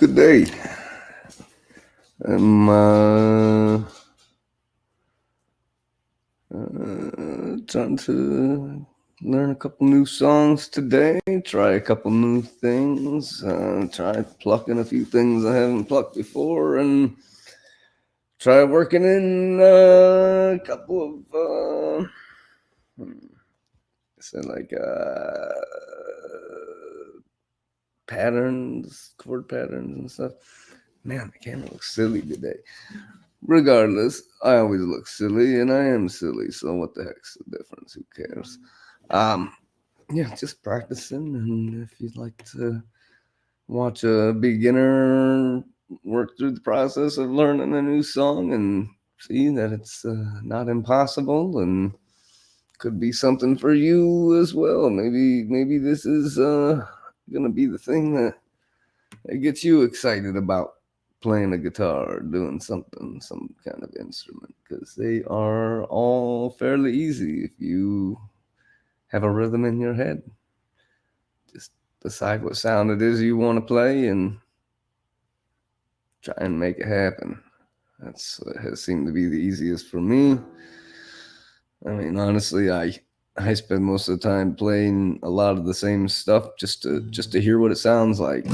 Good day. I'm trying to learn a couple new songs today. Try a couple new things. Try plucking a few things I haven't plucked before, and try working in a couple of say like patterns, chord patterns and stuff. Man, I can't look silly today. Regardless, I always look silly, and I am silly. So what the heck's the difference? Who cares? Um, yeah, just practicing. And if you'd like to watch a beginner work through the process of learning a new song and see that it's not impossible and could be something for you as well. Maybe this is gonna be the thing that it gets you excited about playing a guitar or doing something, some kind of instrument, because they are all fairly easy if you have a rhythm in your head. Just decide what sound it is you want to play and try and make it happen. That's what has seemed to be the easiest for me. I mean, honestly, I spend most of the time playing a lot of the same stuff just to hear what it sounds like.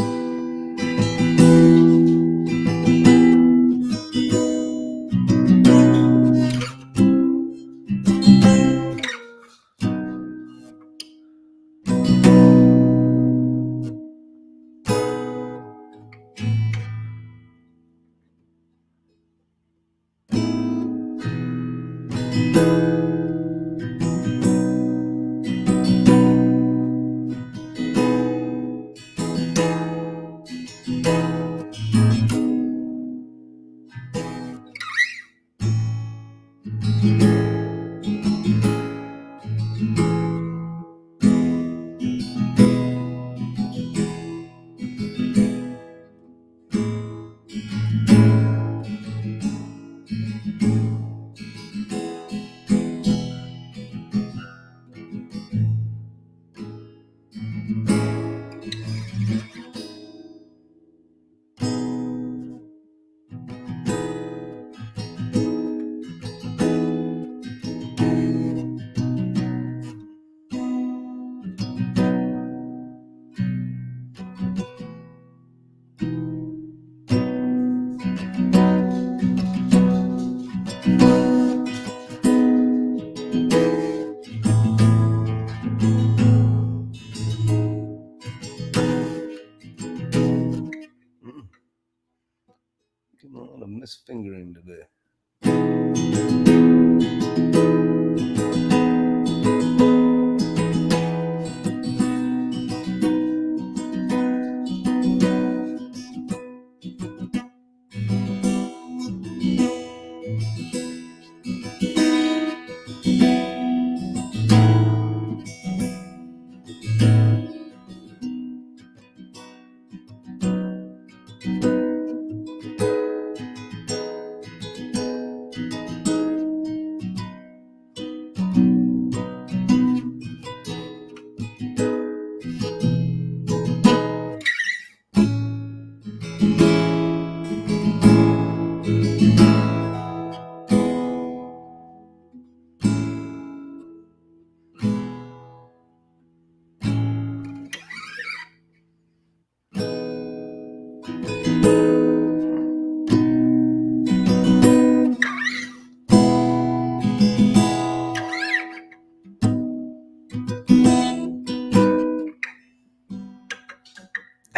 Getting a lot of misfingering today.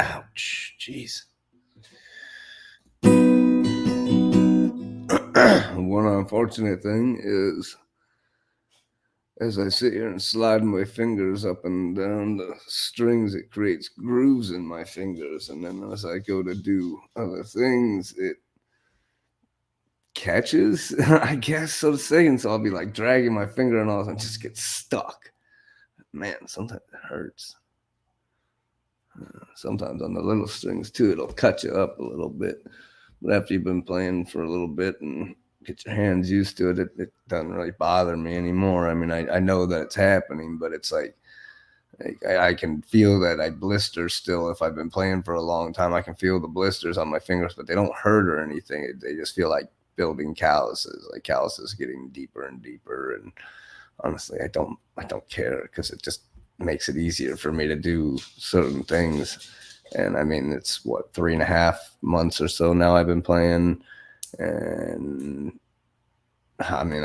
Ouch, jeez. One unfortunate thing is, as I sit here and slide my fingers up and down the strings, it creates grooves in my fingers. And then as I go to do other things, it catches, I guess, so to say. And so I'll be like dragging my finger and all of a sudden just get stuck. Man, sometimes it hurts. Sometimes on the little strings too, it'll cut you up a little bit. But after you've been playing for a little bit and get your hands used to it, it doesn't really bother me anymore. I mean, I know that it's happening, but it's like I can feel that I blister still if I've been playing for a long time. I can feel the blisters on my fingers, but they don't hurt or anything. They just feel like building calluses, like calluses getting deeper and deeper. And honestly, I don't care because it just makes it easier for me to do certain things. And I mean, it's what 3.5 months or so now I've been playing, and I mean,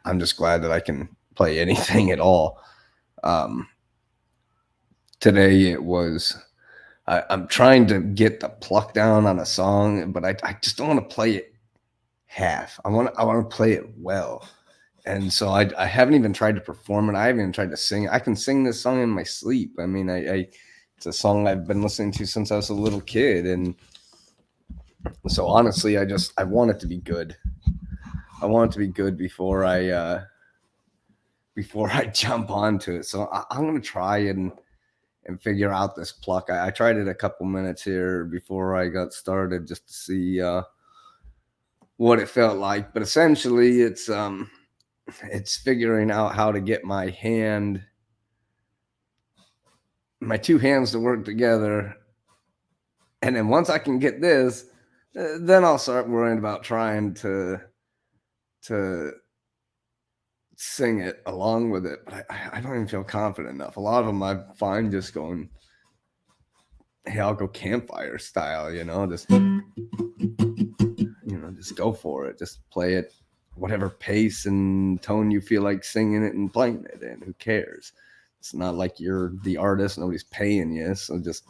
I'm just glad that I can play anything at all. Um, Today it was I'm trying to get the pluck down on a song, but I just don't want to play it half. I want to play it well. And so I haven't even tried to perform it. I haven't even tried to sing it. I can sing this song in my sleep. I mean, I it's a song I've been listening to since I was a little kid. And so honestly, I want it to be good. I want it to be good before I jump onto it. So I'm gonna try and figure out this pluck. I tried it a couple minutes here before I got started just to see what it felt like. But essentially, it's figuring out how to get my two hands to work together, and then once I can get this, then I'll start worrying about trying to sing it along with it. But I don't even feel confident enough. A lot of them I find just going, hey, I'll go campfire style, just go for it. Just play it whatever pace and tone you feel like singing it and playing it in. Who cares? It's not like you're the artist. Nobody's paying you. So just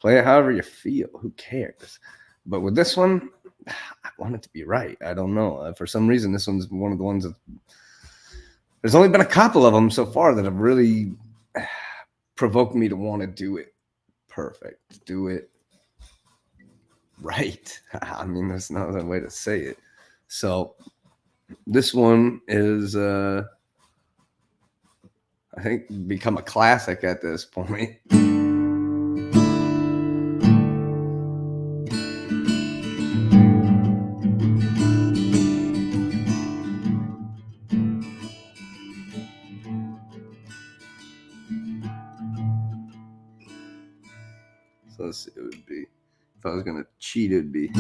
play it however you feel. Who cares? But with this one, I want it to be right. I don't know. For some reason, this one's one of the ones that there's only been a couple of them so far that have really provoked me to want to do it perfect, do it right. I mean, there's no other way to say it. So this one is, I think, become a classic at this point. So let's see, it would be, if I was going to cheat, it would be.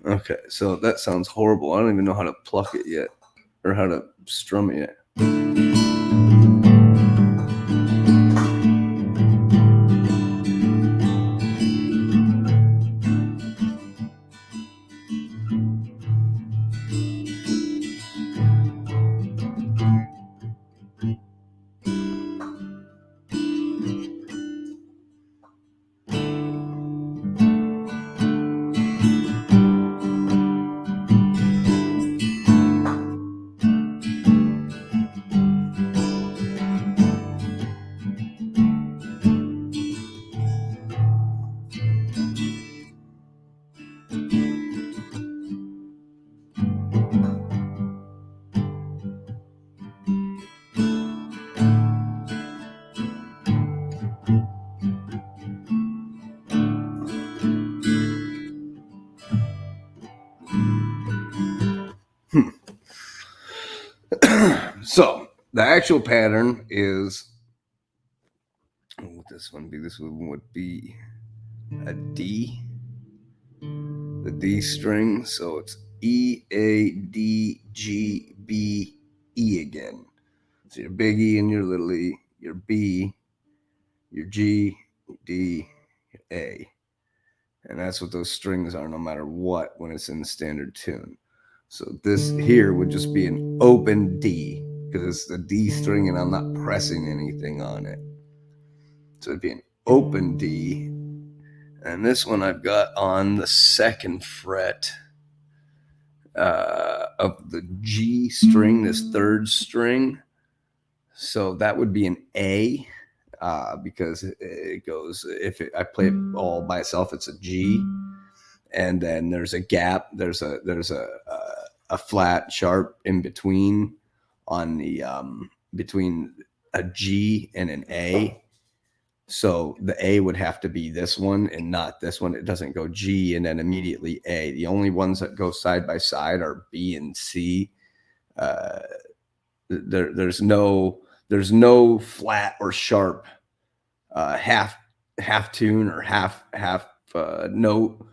Okay, so that sounds horrible. I don't even know how to pluck it yet or how to strum it yet. So the actual pattern is, what would this one be? This one would be a D, the D string. So it's E, A, D, G, B, E again. So your big E and your little E, your B, your G, your D, your A. And that's what those strings are no matter what when it's in the standard tune. So this here would just be an open D because it's the D string and I'm not pressing anything on it. So it'd be an open D. And this one I've got on the second fret of the G string, this third string. So that would be an A because it goes, I play it all by itself, it's a G. And then there's a gap, there's a flat sharp in between on the between a G and an A. So the A would have to be this one and not this one. It doesn't go G and then immediately A. The only ones that go side by side are B and C. There's no flat or sharp half tune or half note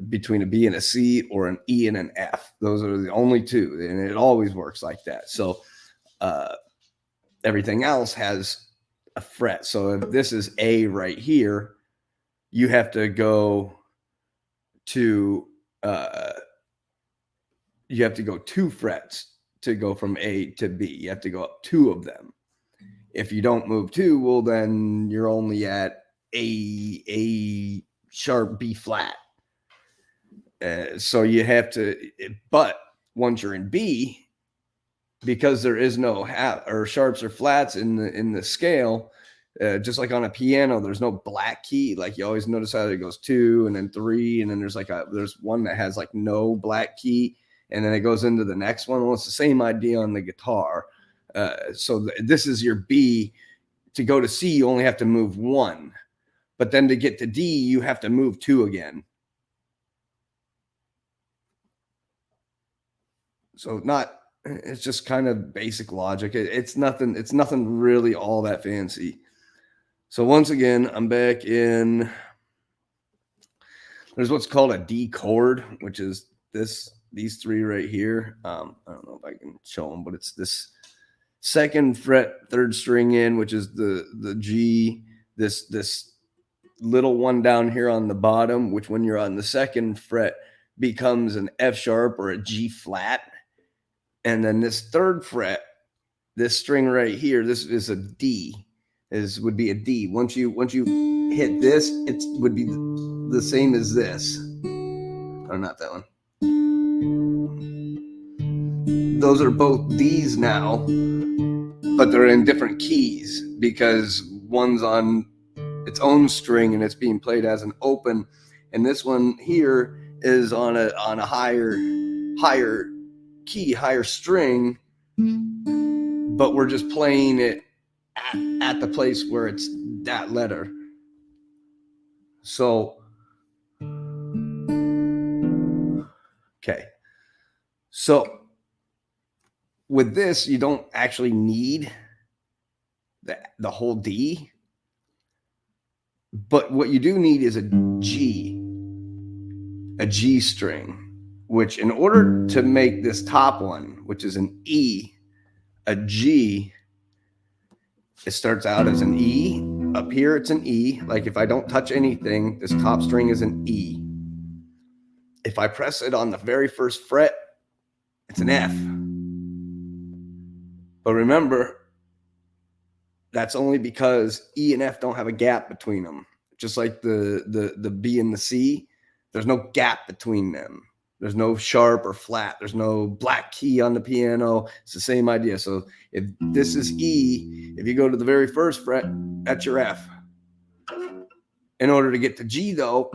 between a B and a C or an E and an F. Those are the only two, and it always works like that. So everything else has a fret. So if this is A right here, you have to go to 2 frets to go from A to B. You have to go up 2 of them. If you don't move 2, well, then you're only at A sharp, B flat. So you have to, but once you're in B, because there is no or sharps or flats in the scale, just like on a piano, there's no black key. Like you always notice how it goes 2 and then 3, and then there's one that has like no black key, and then it goes into the next one. Well, it's the same idea on the guitar. So this is your B. To go to C, you only have to move 1, but then to get to D, you have to move 2 again. So it's just kind of basic logic. It's nothing really all that fancy. So once again, I'm back in, there's what's called a D chord, which is these 3 right here. I don't know if I can show them, but it's this 2nd fret, 3rd string in, which is the G, this little one down here on the bottom, which when you're on the 2nd fret becomes an F sharp or a G flat. And then this 3rd fret, this string right here, this is a D. Would be a D. Once you hit this, it would be the same as this. Or not that one. Those are both D's now, but they're in different keys because one's on its own string and it's being played as an open, and this one here is on a higher key, higher string, but we're just playing it at the place where it's that letter. So okay, so with this, you don't actually need the whole D, but what you do need is a G string, which in order to make this top one, which is an E, a G, it starts out as an E. Up here, it's an E. Like if I don't touch anything, this top string is an E. If I press it on the very first fret, it's an F. But remember, that's only because E and F don't have a gap between them. Just like the B and the C, there's no gap between them. There's no sharp or flat. There's no black key on the piano. It's the same idea. So if this is E, if you go to the very first fret, that's your F. In order to get to G, though,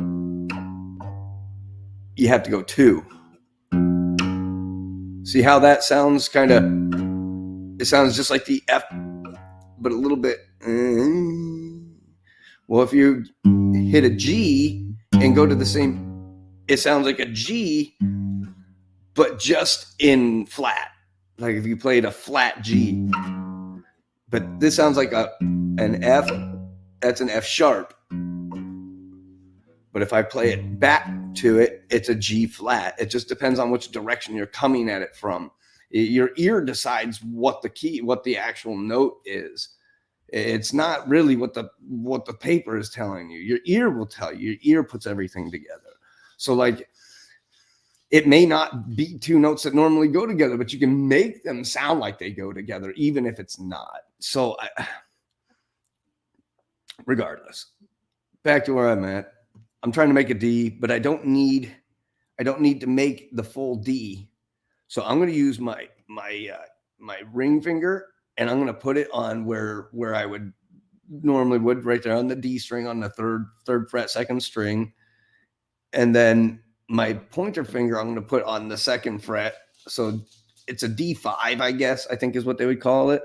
you have to go 2. See how that sounds? It sounds just like the F, but a little bit. Well, if you hit a G and go to the same, it sounds like a G, but just in flat. Like if you played a flat G. But this sounds like an F. That's an F sharp. But if I play it back to it, it's a G flat. It just depends on which direction you're coming at it from. Your ear decides what the actual note is. It's not really what the paper is telling you. Your ear will tell you. Your ear puts everything together. So like, it may not be 2 notes that normally go together, but you can make them sound like they go together, even if it's not. So regardless, back to where I'm at. I'm trying to make a D, but I don't need to make the full D. So I'm going to use my ring finger, and I'm going to put it on where I would normally right there on the D string on the third fret, 2nd string. And then my pointer finger, I'm going to put on the 2nd fret. So it's a D5, I guess, I think is what they would call it.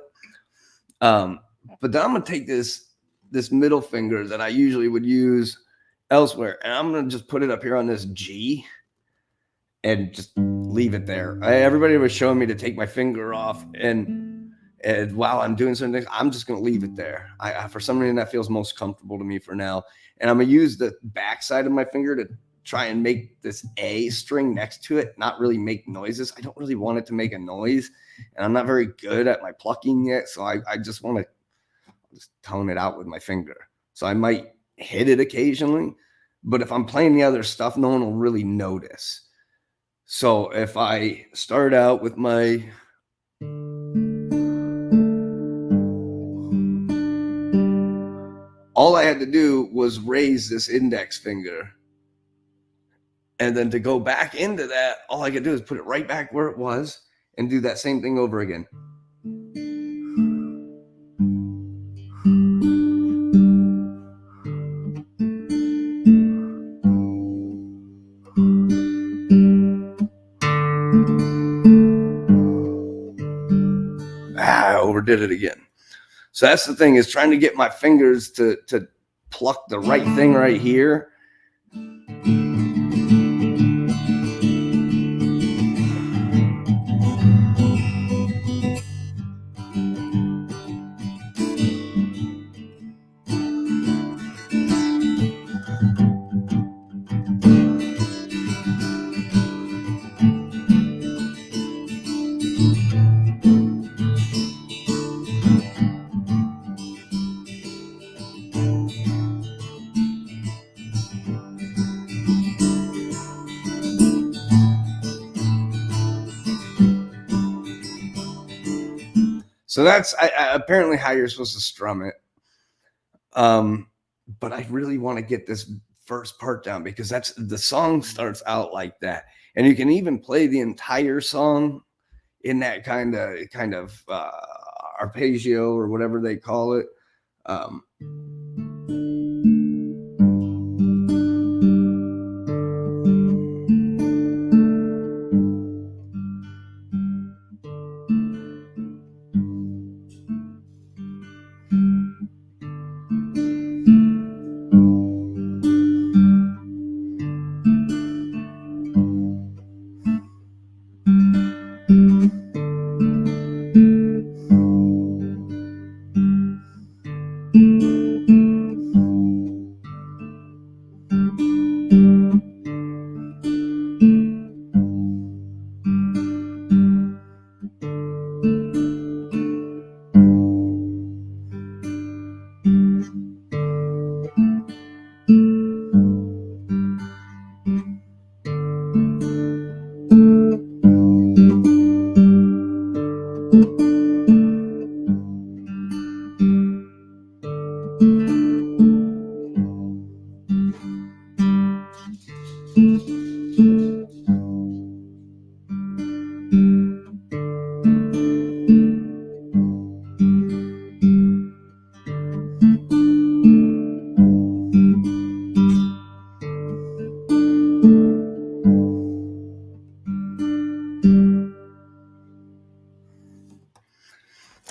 But then I'm going to take this this middle finger that I usually would use elsewhere, and I'm gonna just put it up here on this G and just leave it there. Everybody was showing me to take my finger off, and while I'm doing certain things, I'm just gonna leave it there. For some reason that feels most comfortable to me for now, and I'm gonna use the back side of my finger to try and make this A string next to it not really make noises. I don't really want it to make a noise, and I'm not very good at my plucking yet, so I just want to just tone it out with my finger. So I might hit it occasionally, but if I'm playing the other stuff, no one will really notice. So if I start out with my all I had to do was raise this index finger. And then to go back into that, all I could do is put it right back where it was and do that same thing over again. I overdid it again. So that's the thing, is trying to get my fingers to pluck the right thing right here. So that's apparently how you're supposed to strum it. But I really want to get this first part down, because that's the song starts out like that, and you can even play the entire song in that kind of arpeggio or whatever they call it.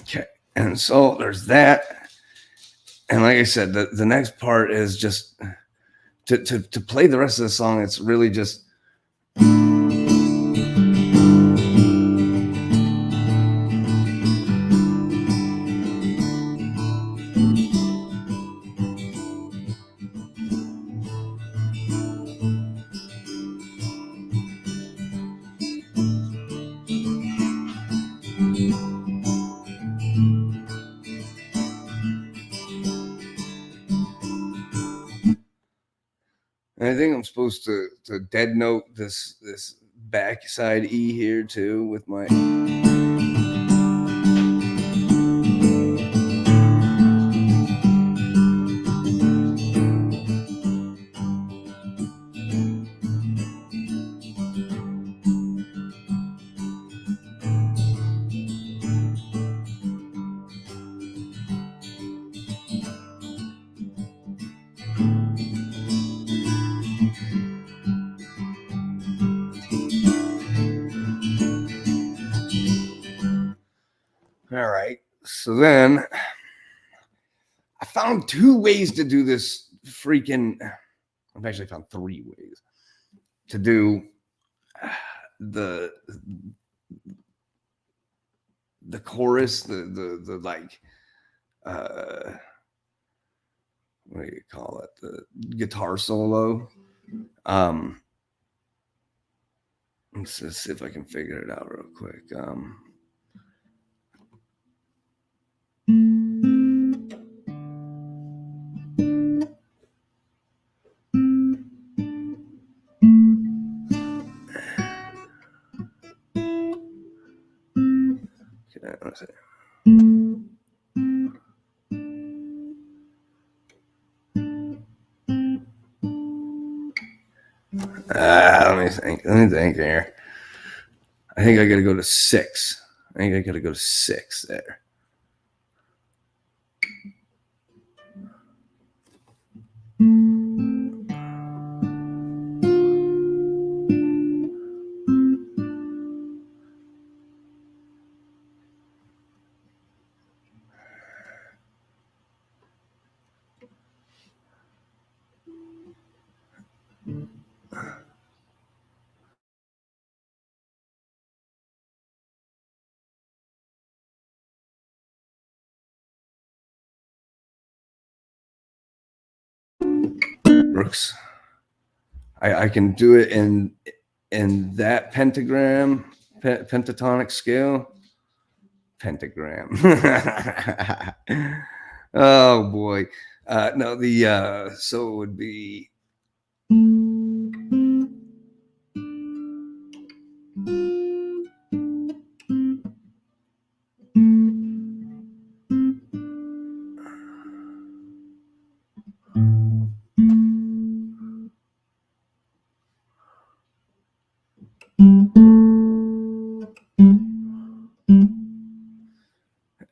Okay, and so there's that. And like I said, the next part is just to play the rest of the song. It's really just and I think I'm supposed to dead note this backside E here too with my. All right, so then I found 2 ways to do this freaking. I've actually found 3 ways to do the chorus, the like, what do you call it? The guitar solo. Let's just see if I can figure it out real quick. Let's see. Let me think. Let me think here. I think I got to go to 6. I think I got to go to 6 there. Brooks. I can do it in that pentagram, pentatonic scale. Pentagram. Oh boy. No, the so it would be.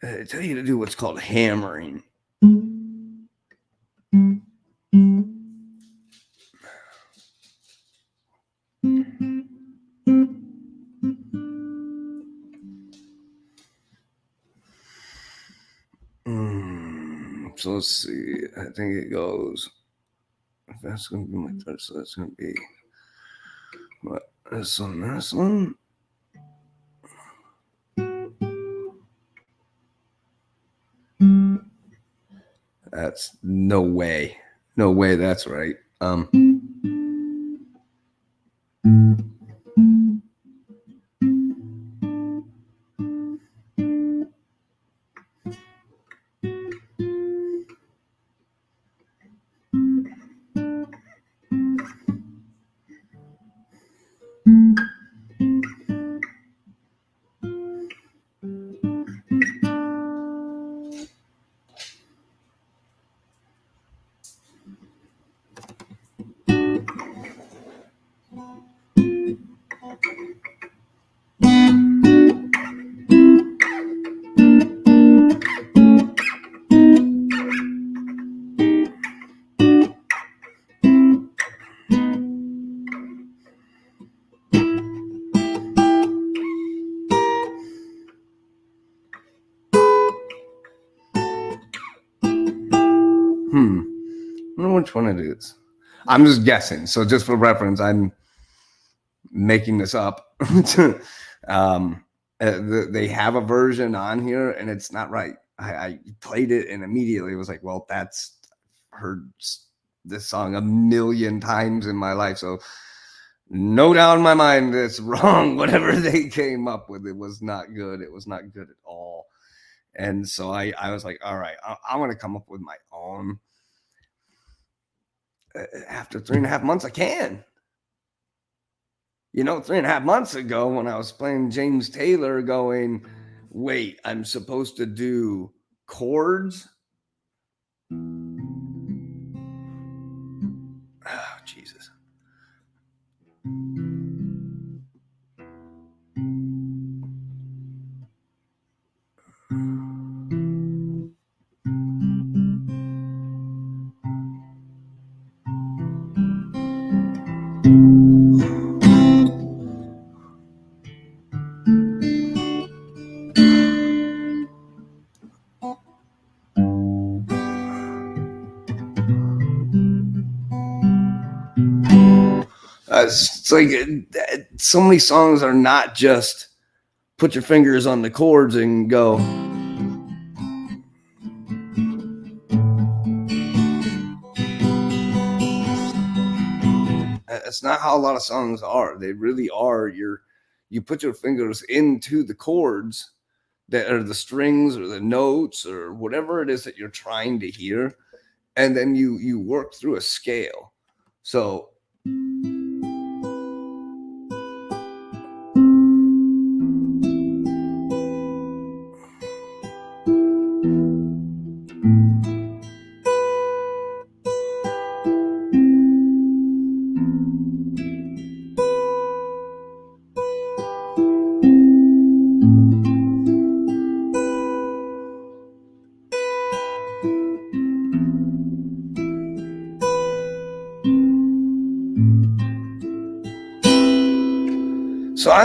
I tell you to do what's called hammering. So let's see. I think it goes. If that's going to be my third, so that's going to be what, this one, this one. That's no way. No way that's right. I wonder which one it is. I'm just guessing. So just for reference, I'm making this up. They have a version on here and it's not right. I played it and immediately was like, well, that's heard this song a million times in my life. So no doubt in my mind it's wrong. Whatever they came up with, it was not good. It was not good at all. And so I was like, all right, I'm going to come up with my own. After 3.5 months, I can. 3.5 months ago when I was playing James Taylor going, wait, I'm supposed to do chords? Oh, Jesus. does. It's like so many songs are not just put your fingers on the chords and go. That's not how a lot of songs are. They really are. You put your fingers into the chords that are the strings or the notes or whatever it is that you're trying to hear, and then you work through a scale. So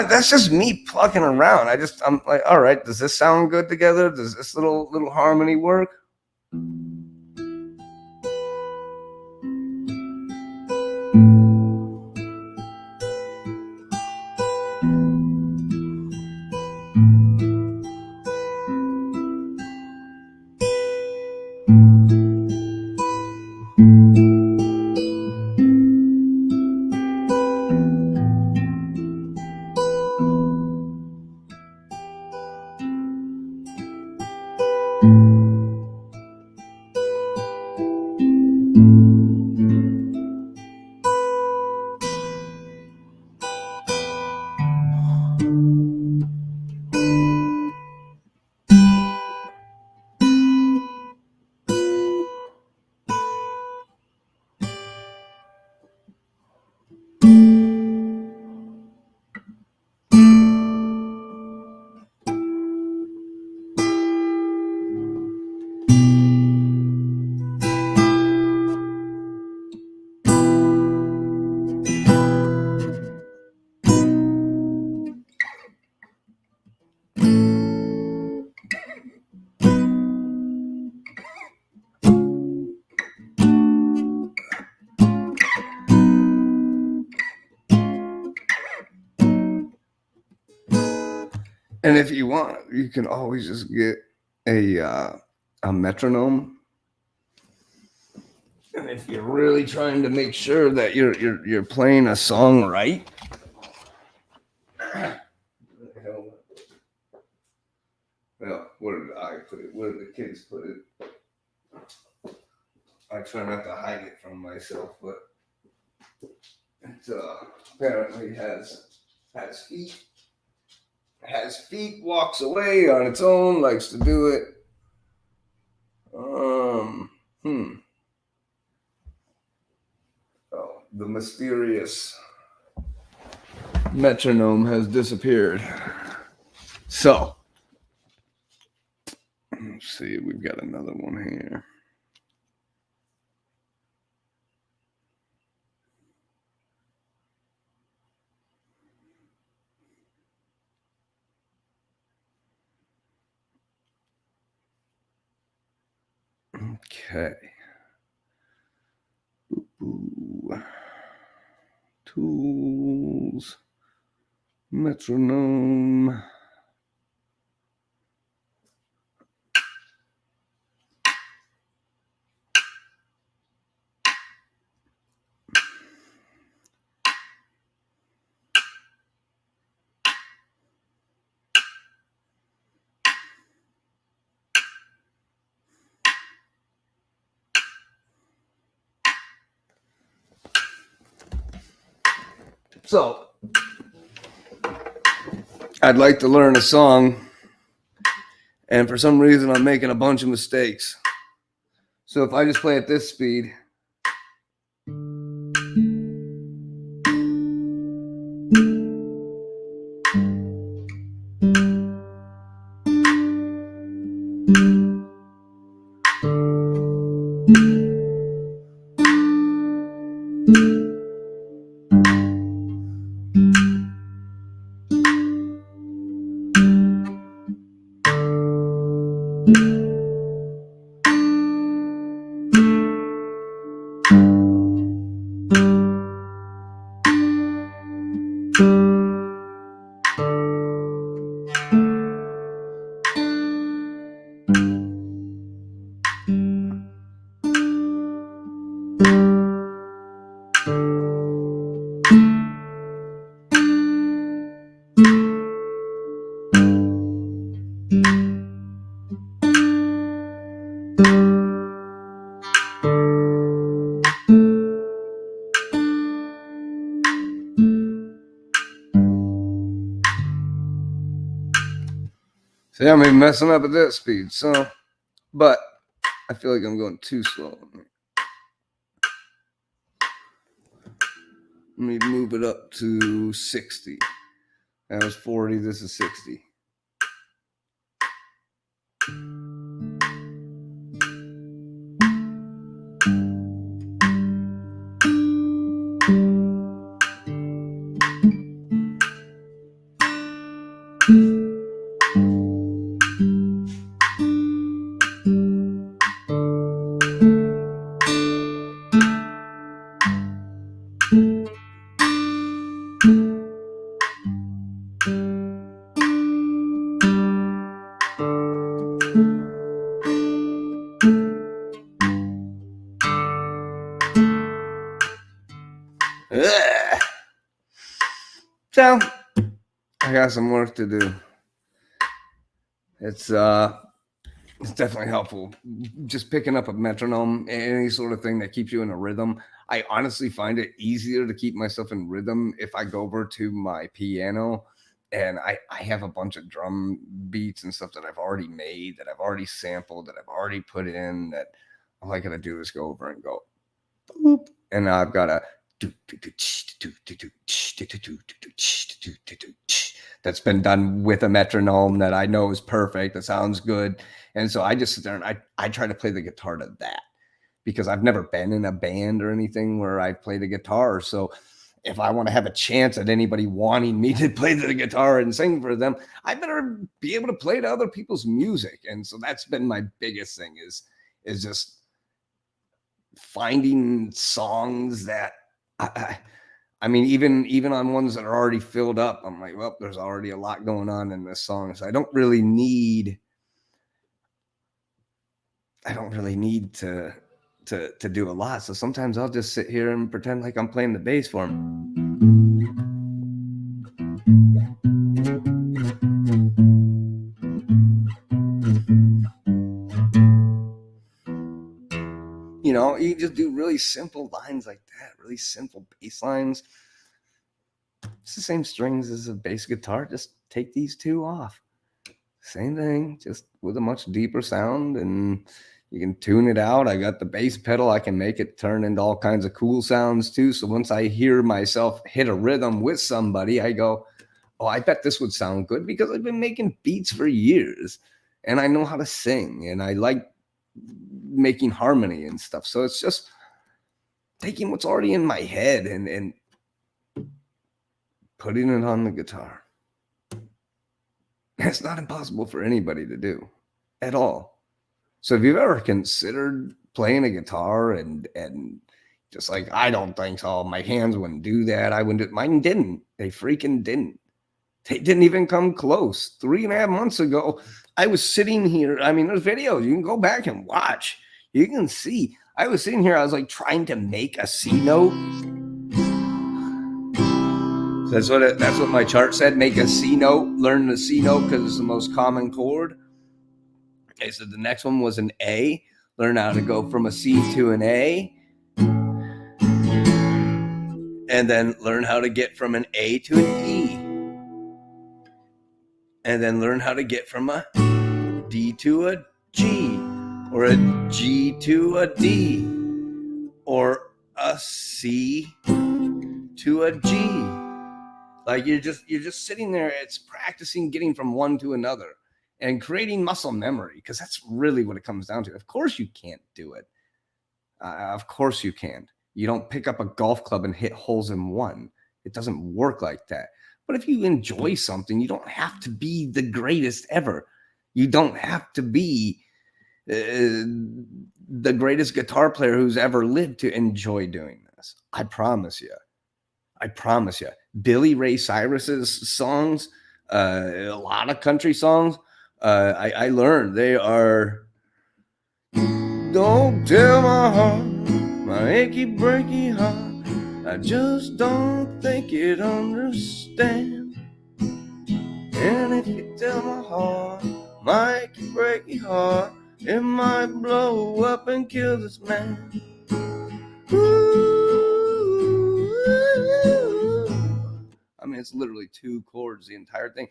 that's just me plucking around. I'm like, all right, does this sound good together? Does this little harmony work? And if you want, you can always just get a metronome. And if you're really trying to make sure that you're playing a song right, well, where did I put it? Where did the kids put it? I try not to hide it from myself, but it apparently has feet. Has feet, walks away on its own, likes to do it. Oh, the mysterious metronome has disappeared. So, let's see, we've got another one here. Okay. Ooh. Tools. Metronome. So, I'd like to learn a song, and for some reason, I'm making a bunch of mistakes. So, if I just play at this speed, See, I'm even messing up at that speed, so, but I feel like I'm going too slow. Let me move it up to 60. That was 40, this is 60. Ugh. So, I got some work to do. It's definitely helpful. Just picking up a metronome, any sort of thing that keeps you in a rhythm. I honestly find it easier to keep myself in rhythm if I go over to my piano and I have a bunch of drum beats and stuff that I've already made, that I've already sampled, that I've already put in, that all I gotta do is go over and go boop, and I've got a that's been done with a metronome that I know is perfect, that sounds good. And so I just sit there and I try to play the guitar to that, because I've never been in a band or anything where I played a guitar. So if I want to have a chance at anybody wanting me to play the guitar and sing for them, I better be able to play to other people's music. And so that's been my biggest thing, is just finding songs that I mean, even on ones that are already filled up, I'm like, well, there's already a lot going on in this song, so I don't really need to do a lot. So sometimes I'll just sit here and pretend like I'm playing the bass for him. You know, you just do really simple lines like that, really simple bass lines. It's the same strings as a bass guitar. Just take these two off. Same thing, just with a much deeper sound, and you can tune it out. I got the bass pedal. I can make it turn into all kinds of cool sounds too. So once I hear myself hit a rhythm with somebody, I go, oh, I bet this would sound good, because I've been making beats for years and I know how to sing and I like making harmony and stuff. So it's just taking what's already in my head and putting it on the guitar. It's not impossible for anybody to do at all. So if you've ever considered playing a guitar and just like, I don't think so, my hands wouldn't do that, I wouldn't do it. Mine didn't. They freaking didn't. They didn't even come close. 3.5 months ago, I was sitting here. I mean, there's videos. You can go back and watch. You can see. I was sitting here. I was like trying to make a C note. That's what my chart said. Make a C note. Learn the C note because it's the most common chord. Okay, so the next one was an A. Learn how to go from a C to an A. And then learn how to get from an A to an E. And then learn how to get from a D to a G, or a G to a D, or a C to a G. Like you're just sitting there. It's practicing getting from one to another and creating muscle memory, because that's really what it comes down to. Of course you can't do it. Of course you can't. You don't pick up a golf club and hit holes in one. It doesn't work like that. But if you enjoy something, you don't have to be the greatest ever. You don't have to be the greatest guitar player who's ever lived to enjoy doing this. I promise you. I promise you. Billy Ray Cyrus's songs, a lot of country songs, I learned they are, don't tell my heart, my achy breaky heart, I just don't think it understands. And if you tell my heart, my achy breaky heart, it might blow up and kill this man. Ooh, I mean, It's literally 2 chords, the entire thing.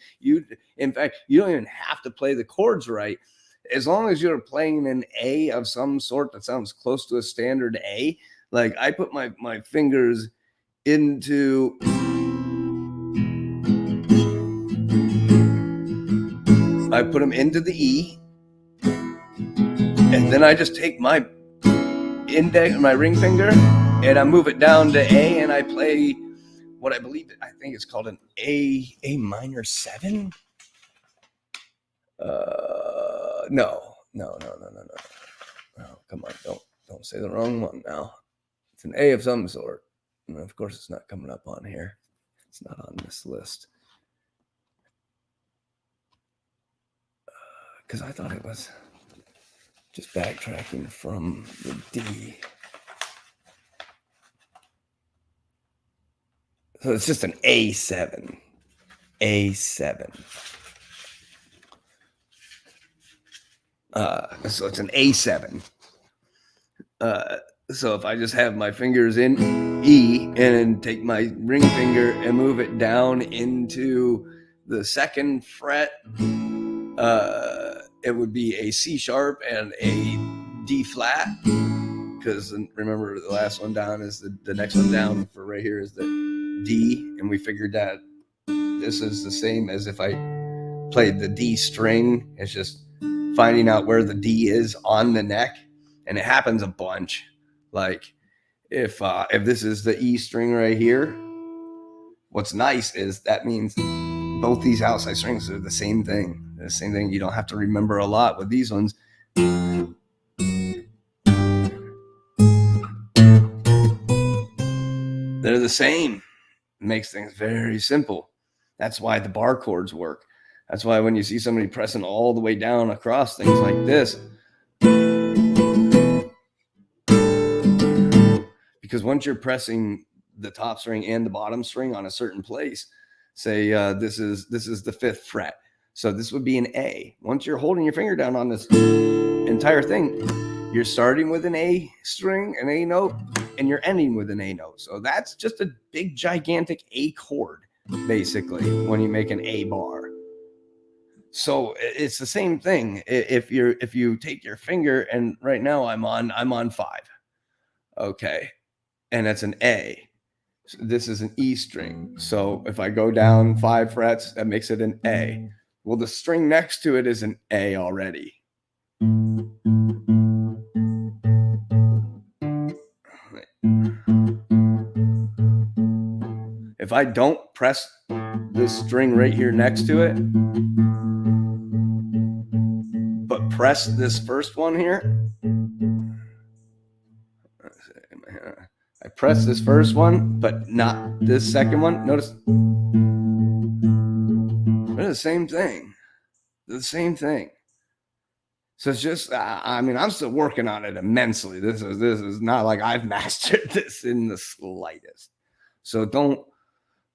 In fact, you don't even have to play the chords right. As long as you're playing an A of some sort that sounds close to a standard A. Like I put my fingers into, I put them into the E, and then I just take my ring finger, and I move it down to A, and I play what I think it's called an A minor 7. No. Oh, come on, don't say the wrong one now. It's an A of some sort, and of course, it's not coming up on here. It's not on this list. Because I thought it was just backtracking from the D. So it's just an A7. A7. So it's an A7. So if I just have my fingers in E and then take my ring finger and move it down into the 2nd fret, it would be a C sharp and a D flat. Because remember, the last one down is the next one down for right here is the D, and we figured that this is the same as if I played the D string. It's just finding out where the D is on the neck, and it happens a bunch. Like if this is the E string right here, what's nice is that means both these outside strings are the same thing. They're the same thing. You don't have to remember a lot with these ones. They're the same. It makes things very simple. That's why the bar chords work. That's why when you see somebody pressing all the way down across things like this, because once you're pressing the top string and the bottom string on a certain place, say this is the 5th fret, so this would be an A. Once you're holding your finger down on this entire thing, you're starting with an A string, an A note, and you're ending with an A note. So that's just a big gigantic A chord, basically, when you make an A bar. So it's the same thing. If you take your finger, and right now I'm on 5, okay, and that's an A. So this is an E string. So if I go down 5 frets, that makes it an A. Well, the string next to it is an A already. If I don't press this string right here next to it, but press this first one here, I press this first one, but not this second one. Notice they're the same thing. They're the same thing. So it's just, I mean, I'm still working on it immensely. This is not like I've mastered this in the slightest. So don't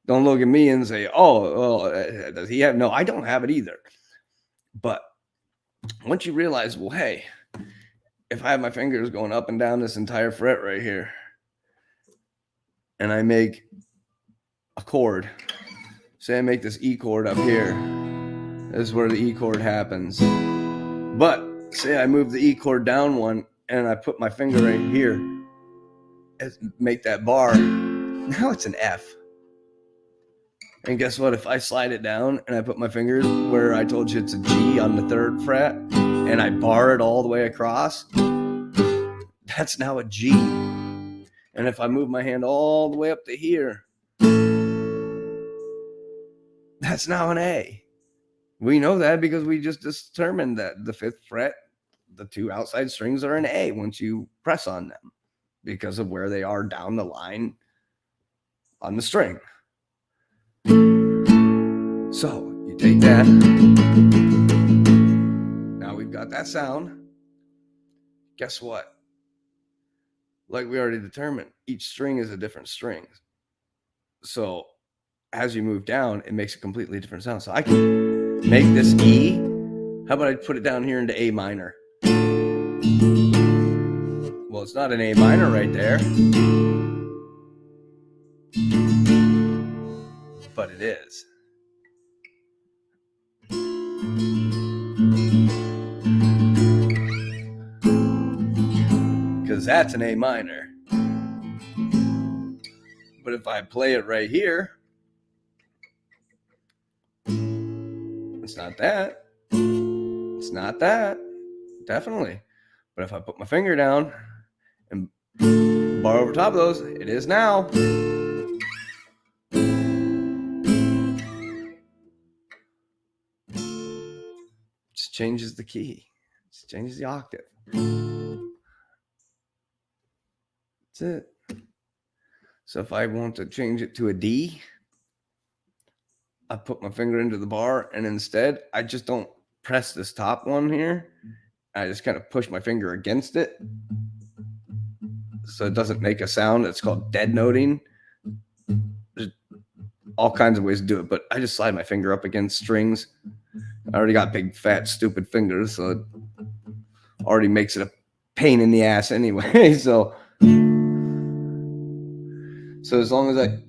look at me and say, oh, does he have? No, I don't have it either. But once you realize, well, hey, if I have my fingers going up and down this entire fret right here, and I make a chord, say I make this E chord up here, this is where the E chord happens. But say I move the E chord down one, and I put my finger right here, make that bar, now it's an F. And guess what? If I slide it down and I put my fingers where I told you it's a G on the 3rd fret, and I bar it all the way across, that's now a G. And if I move my hand all the way up to here, that's now an A. We know that because we just determined that the 5th fret, the 2 outside strings are an A once you press on them because of where they are down the line on the string. So you take that. Now we've got that sound. Guess what? Like we already determined, each string is a different string. So as you move down, it makes a completely different sound. So I can make this E. How about I put it down here into A minor? Well, it's not an A minor right there. but it is. Because that's an A minor. But if I play it right here, it's not that. It's not that. Definitely. But if I put my finger down and bar over top of those, it is now. Just changes the key. Just changes the octave. That's it. So if I want to change it to a D, I put my finger into the bar, and instead I just don't press this top one here. I just kind of push my finger against it so it doesn't make a sound. It's called dead noting. There's all kinds of ways to do it, but I just slide my finger up against strings. I already got big, fat, stupid fingers, so it already makes it a pain in the ass anyway. So as long as I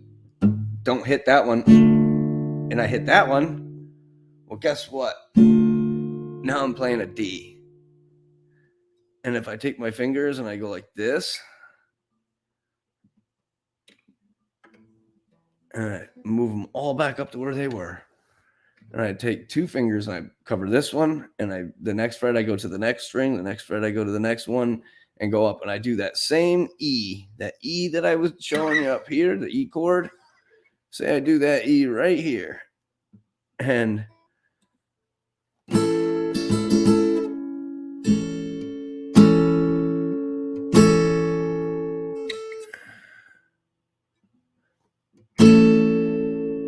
don't hit that one and I hit that one, well, guess what? Now I'm playing a D. And if I take my fingers and I go like this, and I move them all back up to where they were, and I take two fingers and I cover this one, and the next fret I go to the next string, the next fret I go to the next one, and go up, and I do that same E, that E that I was showing you up here, the E chord. Say I do that E right here, and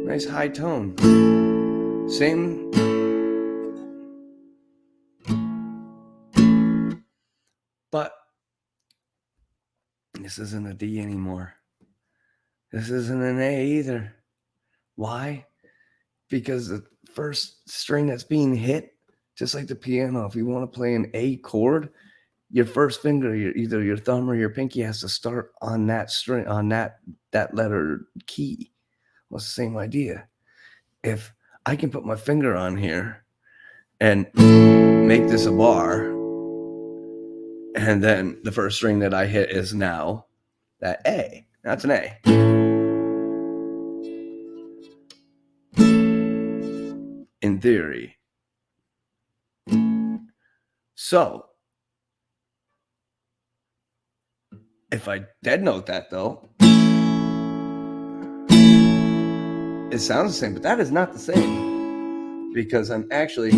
nice high tone. Same. But this isn't a D anymore. This isn't an A either. Why? Because the first string that's being hit, just like the piano, if you want to play an A chord, your first finger, either your thumb or your pinky, has to start on that string, on that letter key. Well, it's the same idea. If I can put my finger on here and make this a bar, and then the first string that I hit is now that A. That's an A. In theory. So if I dead note that, though, it sounds the same, but that is not the same, because I'm actually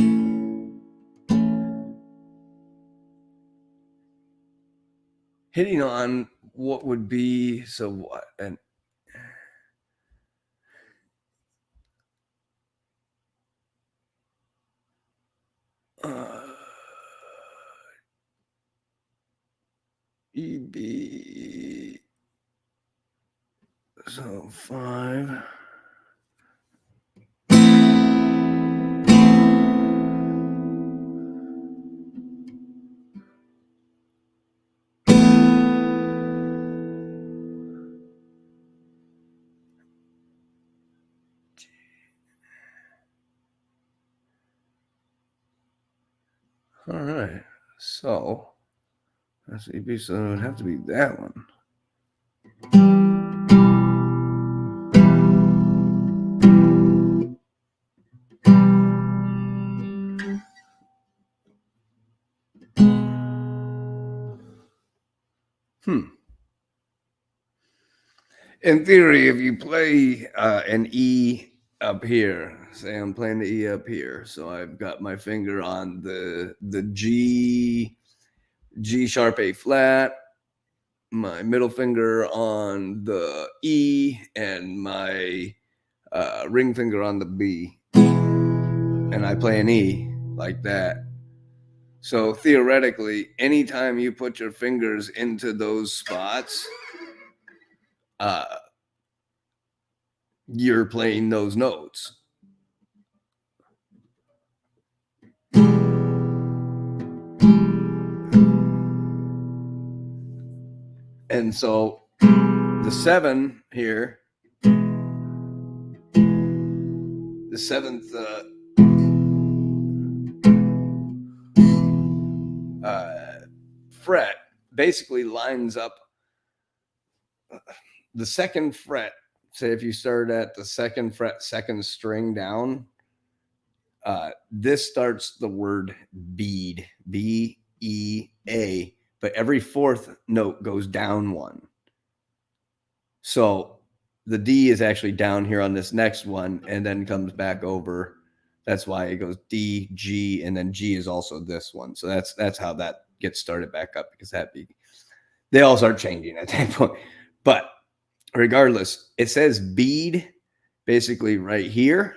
hitting on what would be, so what, and E, B, so 5. All right, so that's E, B, so it would have to be that one. In theory, if you play an E up here, say I'm playing the E up here, so I've got my finger on the G sharp A flat, my middle finger on the E, and my ring finger on the B, and I play an E like that. So theoretically, anytime you put your fingers into those spots, you're playing those notes. And so the 7 here seventh fret basically lines up the second fret. Say if you start at the second fret, second string down, this starts the word bead, B-E-A, but every fourth note goes down one. So the D is actually down here on this next one and then comes back over. That's why it goes D, G, and then G is also this one. So that's how that gets started back up, because they all start changing at that point. But regardless, it says bead basically right here.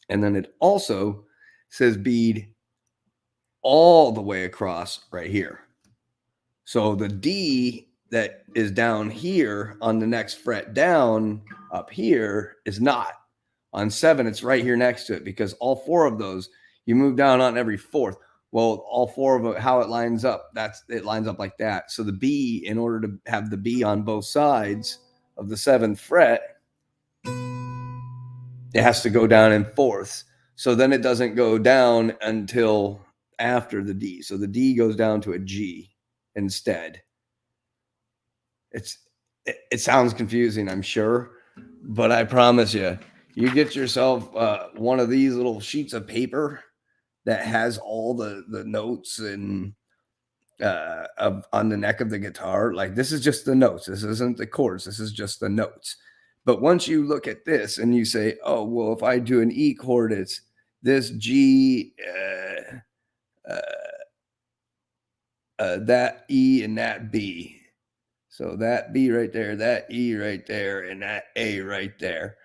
And then it also says bead all the way across right here. So the D that is down here on the next fret down up here is not. On 7, it's right here next to it, because all 4 of those, you move down on every fourth. Well, all 4 of it, how it lines up, it lines up like that. So the B, in order to have the B on both sides of the 7th fret, it has to go down in fourths. So then it doesn't go down until after the D. So the D goes down to a G instead. It sounds confusing, I'm sure, but I promise you, you get yourself one of these little sheets of paper that has all the notes and on the neck of the guitar. Like, this is just the notes. This isn't the chords. This is just the notes. But once you look at this and you say, oh, well, if I do an E chord, it's this G, that E, and that B. So that B right there, that E right there, and that A right there.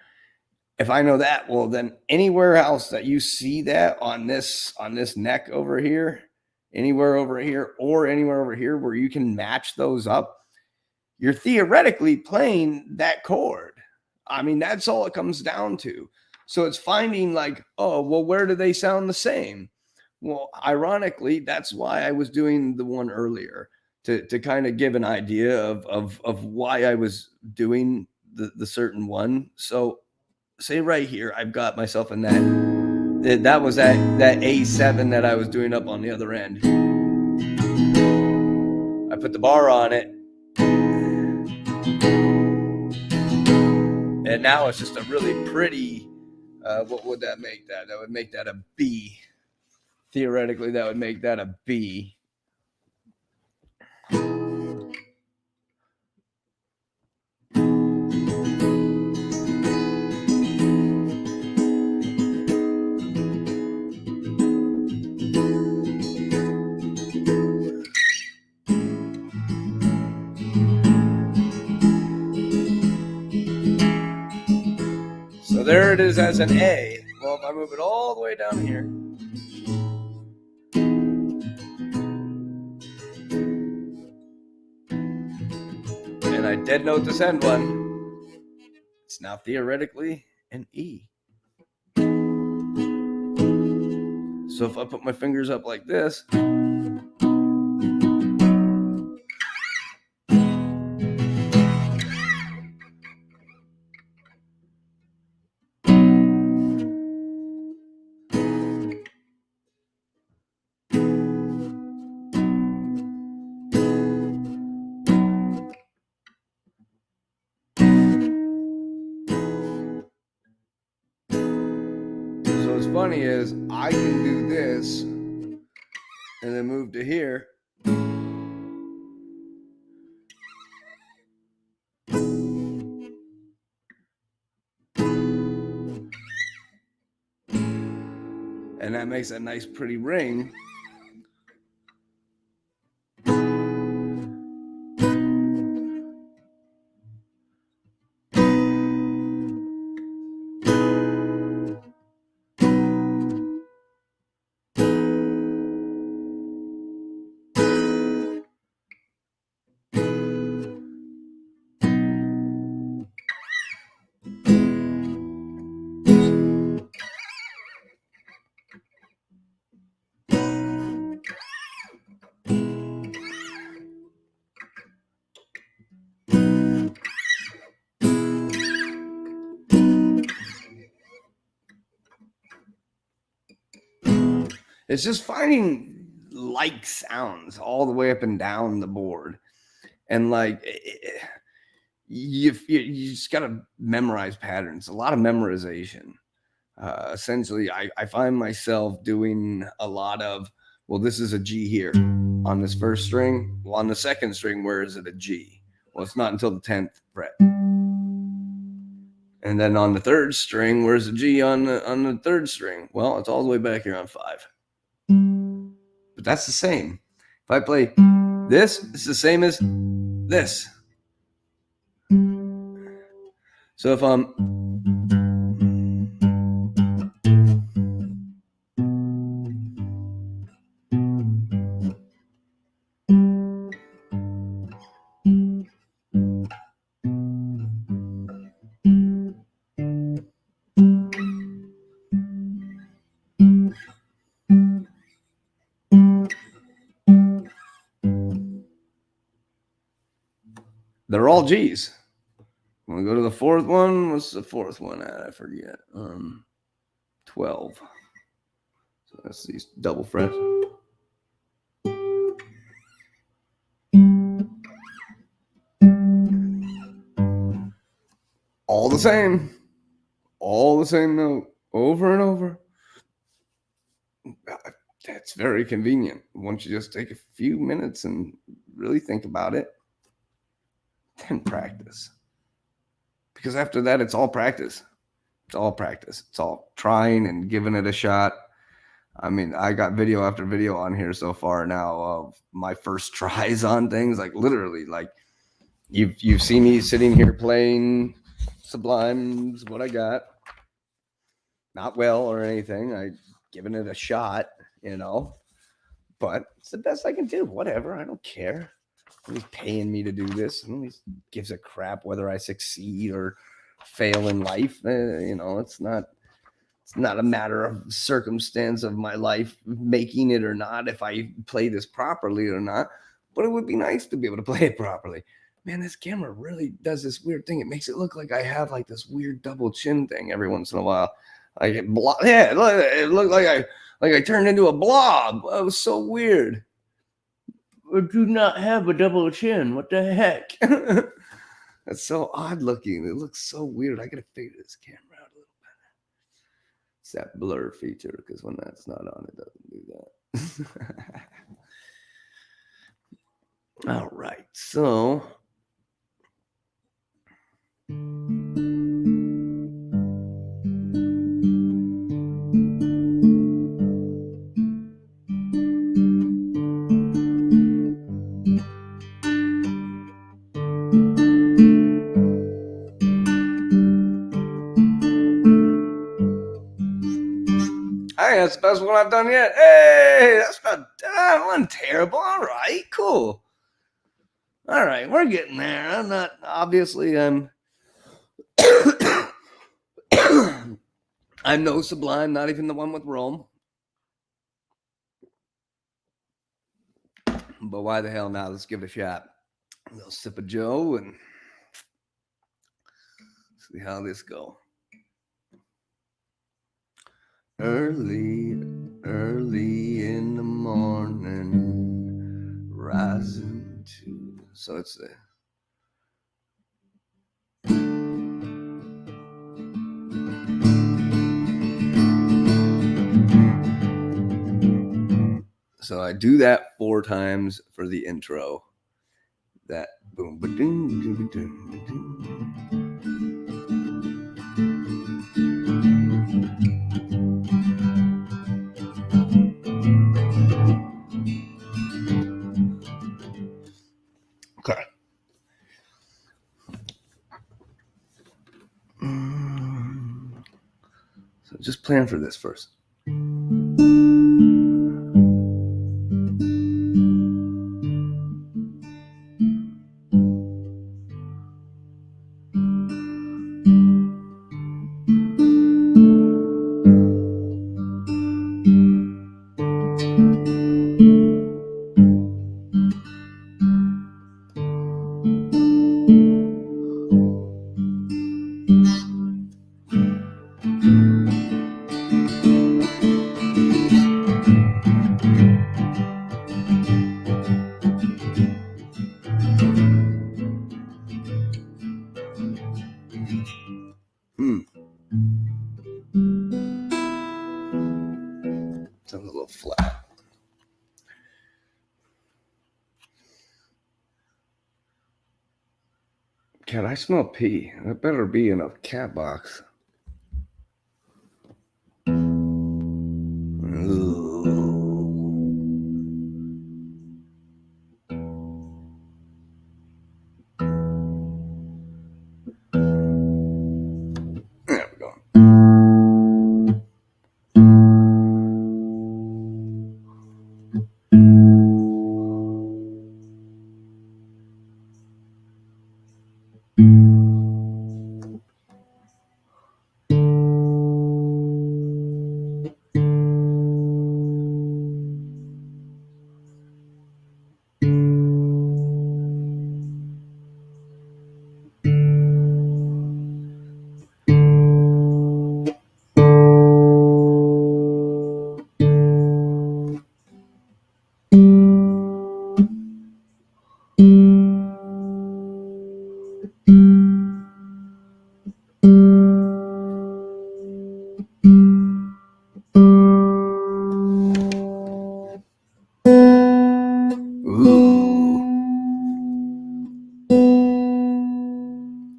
If I know that, well, then anywhere else that you see that on this neck over here, anywhere over here, or anywhere over here where you can match those up, you're theoretically playing that chord. I mean, that's all it comes down to. So it's finding like, oh, well, where do they sound the same? Well, ironically, that's why I was doing the one earlier, to kind of give an idea of why I was doing the certain one. So say right here, I've got myself in that was that A7 that I was doing up on the other end. I put the bar on it, and now it's just a really pretty, what would that make that? That would make that a B. Theoretically, that would make that a B. So there it is as an A. Well, if I move it all the way down here, and I dead note this end one, it's now theoretically an E. So if I put my fingers up like this, so what's funny is I can do this and then move to here. And that makes a nice pretty ring. It's just finding like sounds all the way up and down the board. And like you just got to memorize patterns, a lot of memorization. Essentially, I find myself doing a lot of, well, this is a G here on this first string. Well, on the second string, where is it a G? Well, it's not until the 10th fret. And then on the third string, where's the G on the third string? Well, it's all the way back here on 5. But that's the same. If I play this, it's the same as this. So if I'm they're all G's. When we go to the fourth one, what's the fourth one at? I forget. 12. So that's these double frets. All the same note over and over. That's very convenient. Once you just take a few minutes and really think about it, then practice. Because after that, it's all practice. It's all practice. It's all trying and giving it a shot. I mean, I got video after video on here so far now of my first tries on things. Like literally, like you've seen me sitting here playing Sublime's what I got. Not well or anything. I given it a shot, but it's the best I can do. Whatever. I don't care. Nobody's paying me to do this. Nobody gives a crap whether I succeed or fail in life. It's not a matter of circumstance of my life making it or not, if I play this properly or not. But it would be nice to be able to play it properly. Man, this camera really does this weird thing. It makes it look like I have like this weird double chin thing every once in a while. Like it looked like I turned into a blob. It was so weird. I do not have a double chin. What the heck? That's so odd looking. It looks so weird. I gotta figure this camera out a little better. It's that blur feature, because when that's not on, it doesn't do that. All right, so hey, that's the best one I've done yet. Hey, that wasn't terrible. All right, cool. All right, we're getting there. I'm not, obviously, I'm no Sublime, not even the one with Rome. But why the hell not? Let's give it a shot. A little sip of Joe and see how this go. Early in the morning, rising to. So it's the. So I do that 4 times for the intro. That boom, ba-doom, ba-doom, ba-doom, ba-doom. Okay. So just plan for this first. Sounds a little flat. Cat, I smell pee. That better be in a cat box. There we go.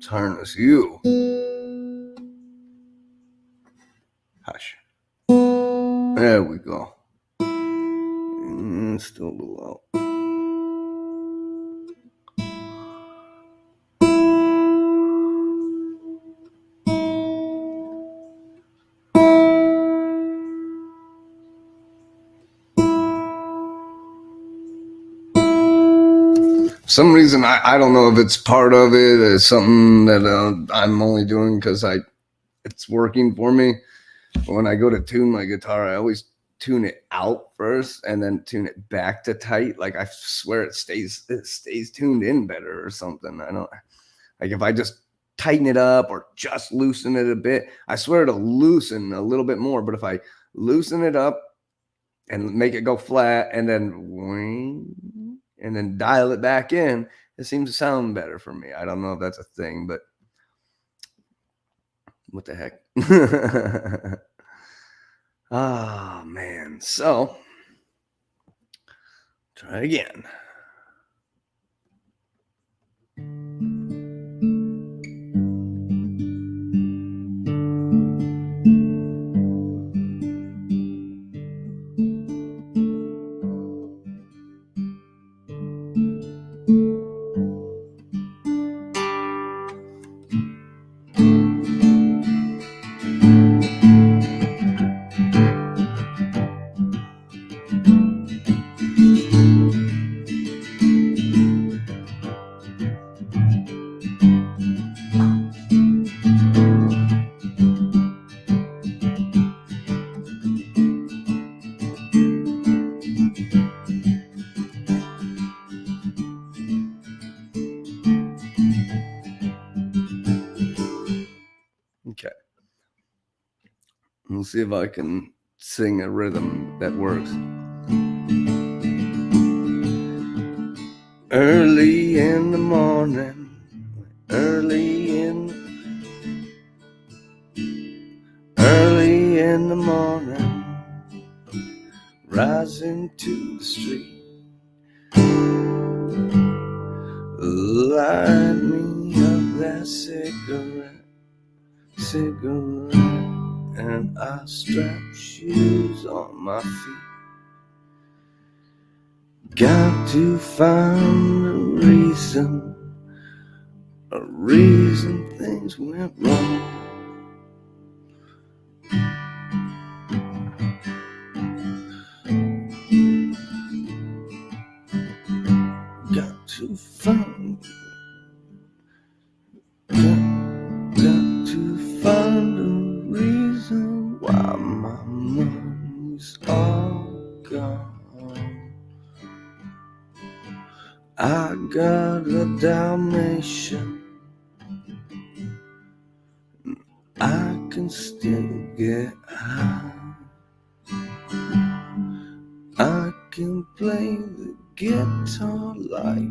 Harness you. Hush. There we go. Still a little out. For some reason, I don't know if it's part of it. It's something that I'm only doing because it's working for me. But when I go to tune my guitar, I always tune it out first and then tune it back to tight. Like I swear it stays tuned in better or something. I don't like if I just tighten it up or just loosen it a bit. I swear it'll loosen a little bit more. But if I loosen it up and make it go flat and then dial it back in, it seems to sound better for me. I don't know if that's a thing, but what the heck? Ah, man. So, try again. Okay. We'll see if I can sing a rhythm that works. Early in the morning, early in the morning, rising to the street, light me up that cigarette, and I strap shoes on my feet. Got to find a reason things went wrong. Got to find a reason why my money's all gone. I got a Dalmatian, I can still get high. I can play the guitar like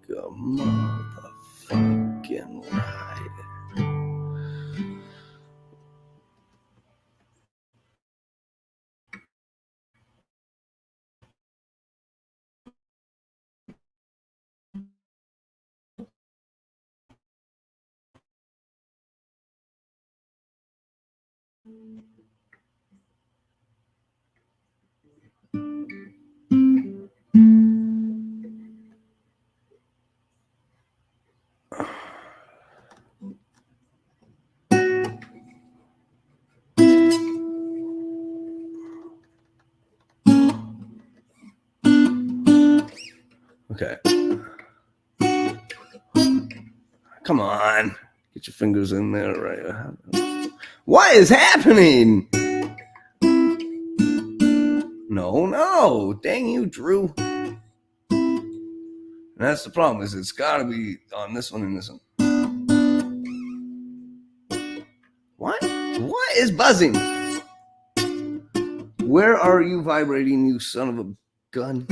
a motherfucking Okay. Come on. Get your fingers in there, right? What is happening? No. Dang you, Drew. And that's the problem, is it's got to be on this one and this one. What? What is buzzing? Where are you vibrating, you son of a gun?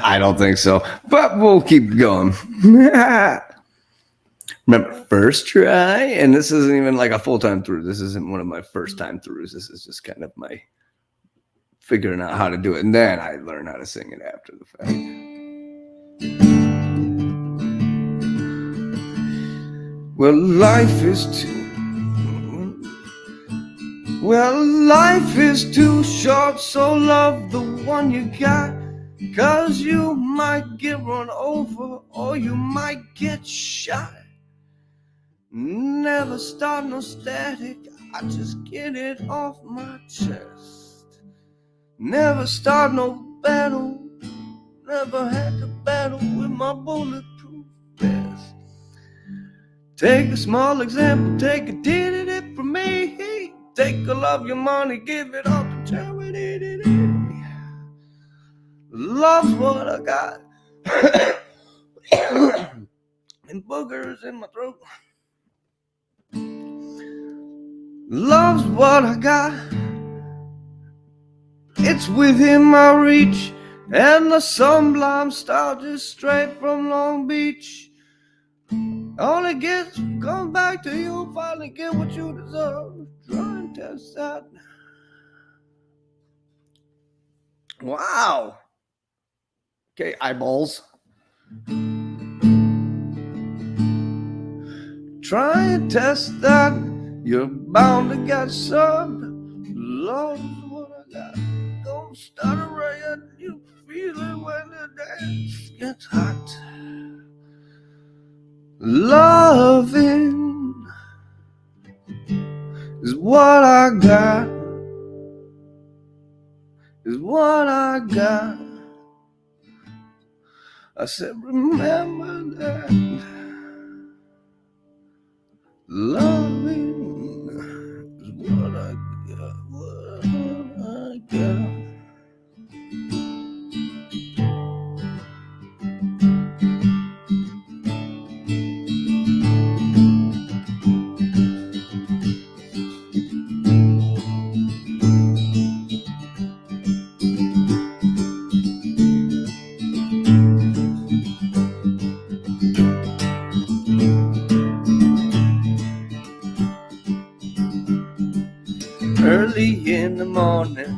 I don't think so, but we'll keep going. Remember, first try, and this isn't even like a full-time through. This isn't one of my first time throughs. This is just kind of my figuring out how to do it, and then I learn how to sing it after the fact. Well, life is too short, so love the one you got. 'Cause you might get run over or you might get shot. Never start no static, I just get it off my chest. Never start no battle, never had to battle with my bulletproof vest. Take a small example, take a did it from me. Take all of your money, give it all to charity. Love's what I got. And boogers in my throat. Love's what I got. It's within my reach. And the sunblind star just straight from Long Beach. All it gets comes back to you. Finally get what you deserve. Try and test that. Wow. Okay, eyeballs. Try and test that. You're bound to get served. Love's what I got. Don't start a riot. You feel it when the dance gets hot. Loving is what I got. Is what I got. I said, remember that. Loving is what I got. What I got. Early in the morning,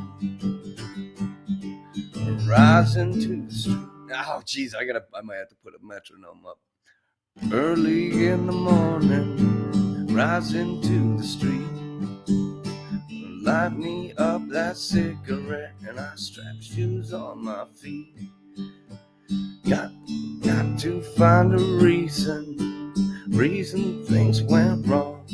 rising to the street. Oh, geez, I might have to put a metronome up. Early in the morning, rising to the street. Light me up that cigarette, and I strap shoes on my feet. Got to find a reason things went wrong.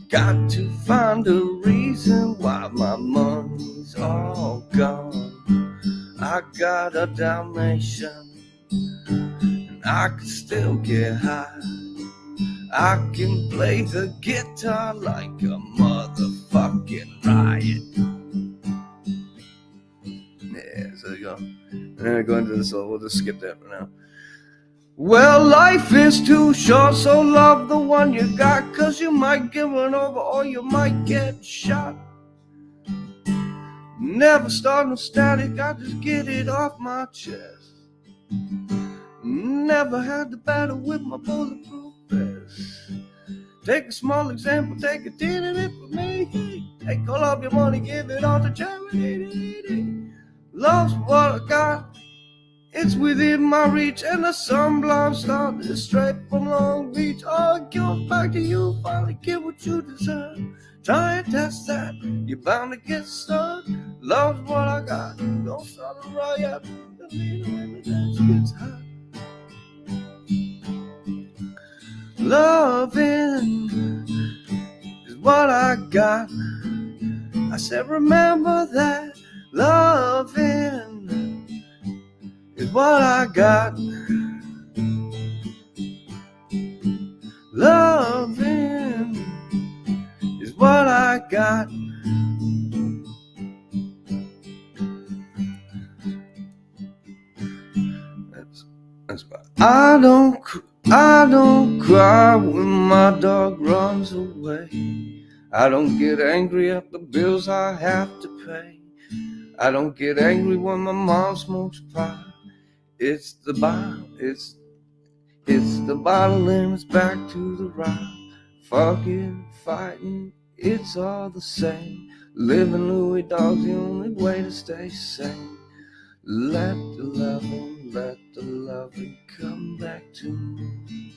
Got to find a reason why my money's all gone. I got a Dalmatian, and I can still get high. I can play the guitar like a motherfucking riot. Yeah, so you go. And then I go into the solo. We'll just skip that for now. Well, life is too short, so love the one you got, 'cause you might get run over or you might get shot. Never start no static, I just get it off my chest. Never had to battle with my bulletproof vest. Take a small example, take a tin in it for me. Take all of your money, give it all to charity. Love's what I got, it's within my reach, and the sunblind started straight from Long Beach. Oh, it goes back to you, finally get what you deserve. Try and test that, you're bound to get stuck. Love's what I got, don't start a riot. The needle in the dance gets hot. Loving is what I got. I said remember that. Loving is what I got. Loving is what I got. That's about it. I don't cry when my dog runs away. I don't get angry at the bills I have to pay. I don't get angry when my mom smokes pot. It's the bottle, it's the bottle and it's back to the rock. Fucking fighting, it's all the same. Living Louis Dog's the only way to stay sane. Let the loving come back to me.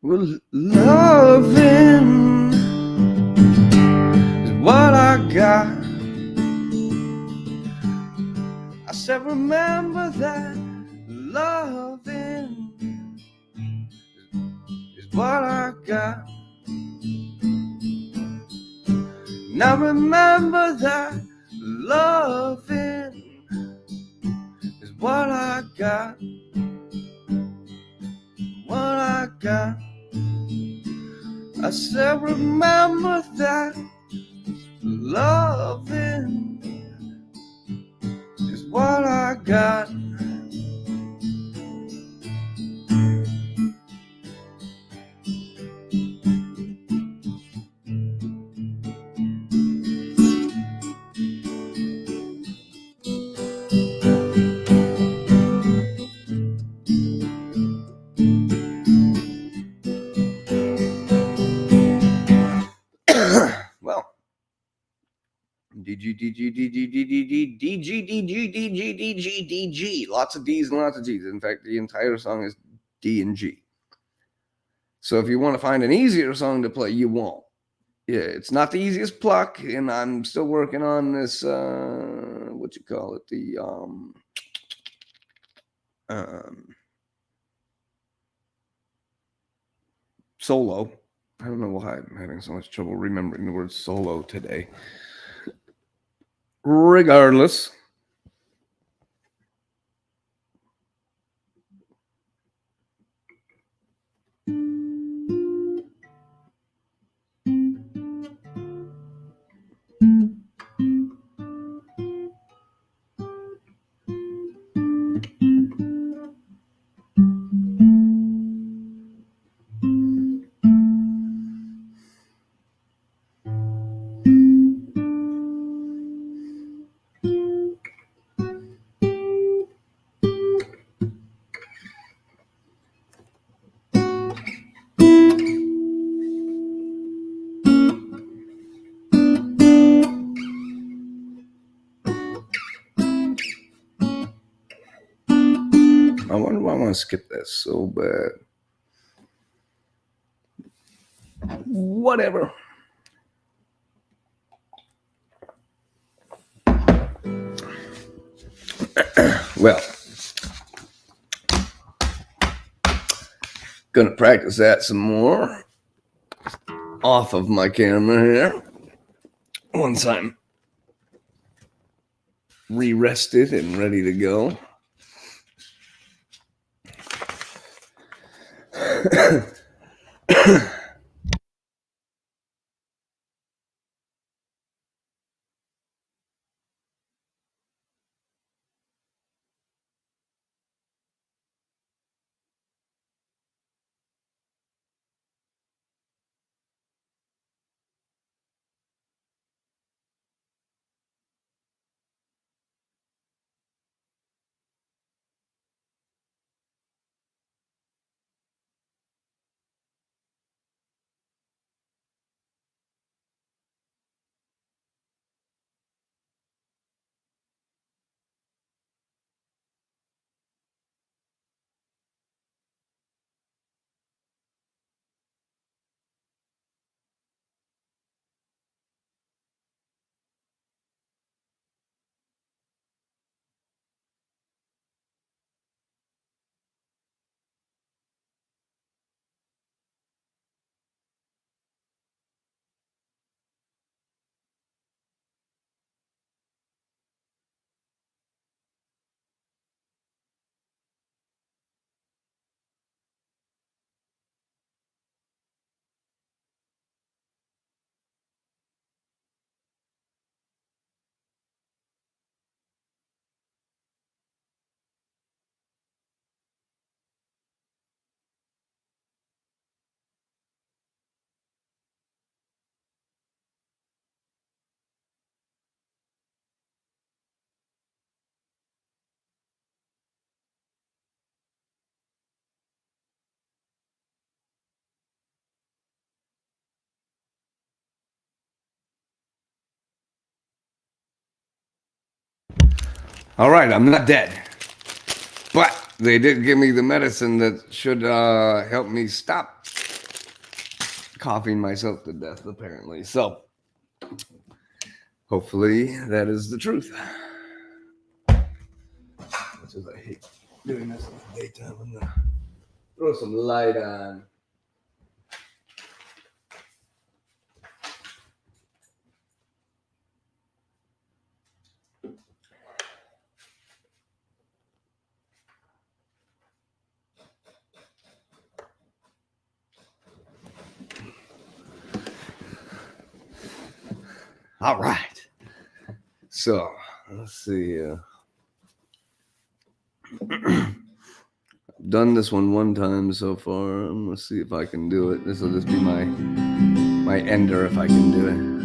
Well, loving is what I got. I said remember that. Loving is what I got. Now remember that. Loving is what I got. What I got. I said remember that. Loving is what I got. Well, DG. Lots of D's and lots of G's. In fact, the entire song is D and G. So if you want to find an easier song to play, you won't. Yeah, it's not the easiest Pluck, and I'm still working on this. What you call it? The solo. I don't know why I'm having so much trouble remembering the word solo today. Regardless. want to skip that so bad. Whatever. Well, gonna practice that some more off of my camera here once I'm re-rested and ready to go. All right, I'm not dead, but they did give me the medicine that should help me stop coughing myself to death, apparently. So hopefully that is the truth. Much as I hate doing this in the daytime, I'm gonna throw some light on. All right. So let's see. I've done this one time so far. I'm gonna see if I can do it. This will just be my ender if I can do it.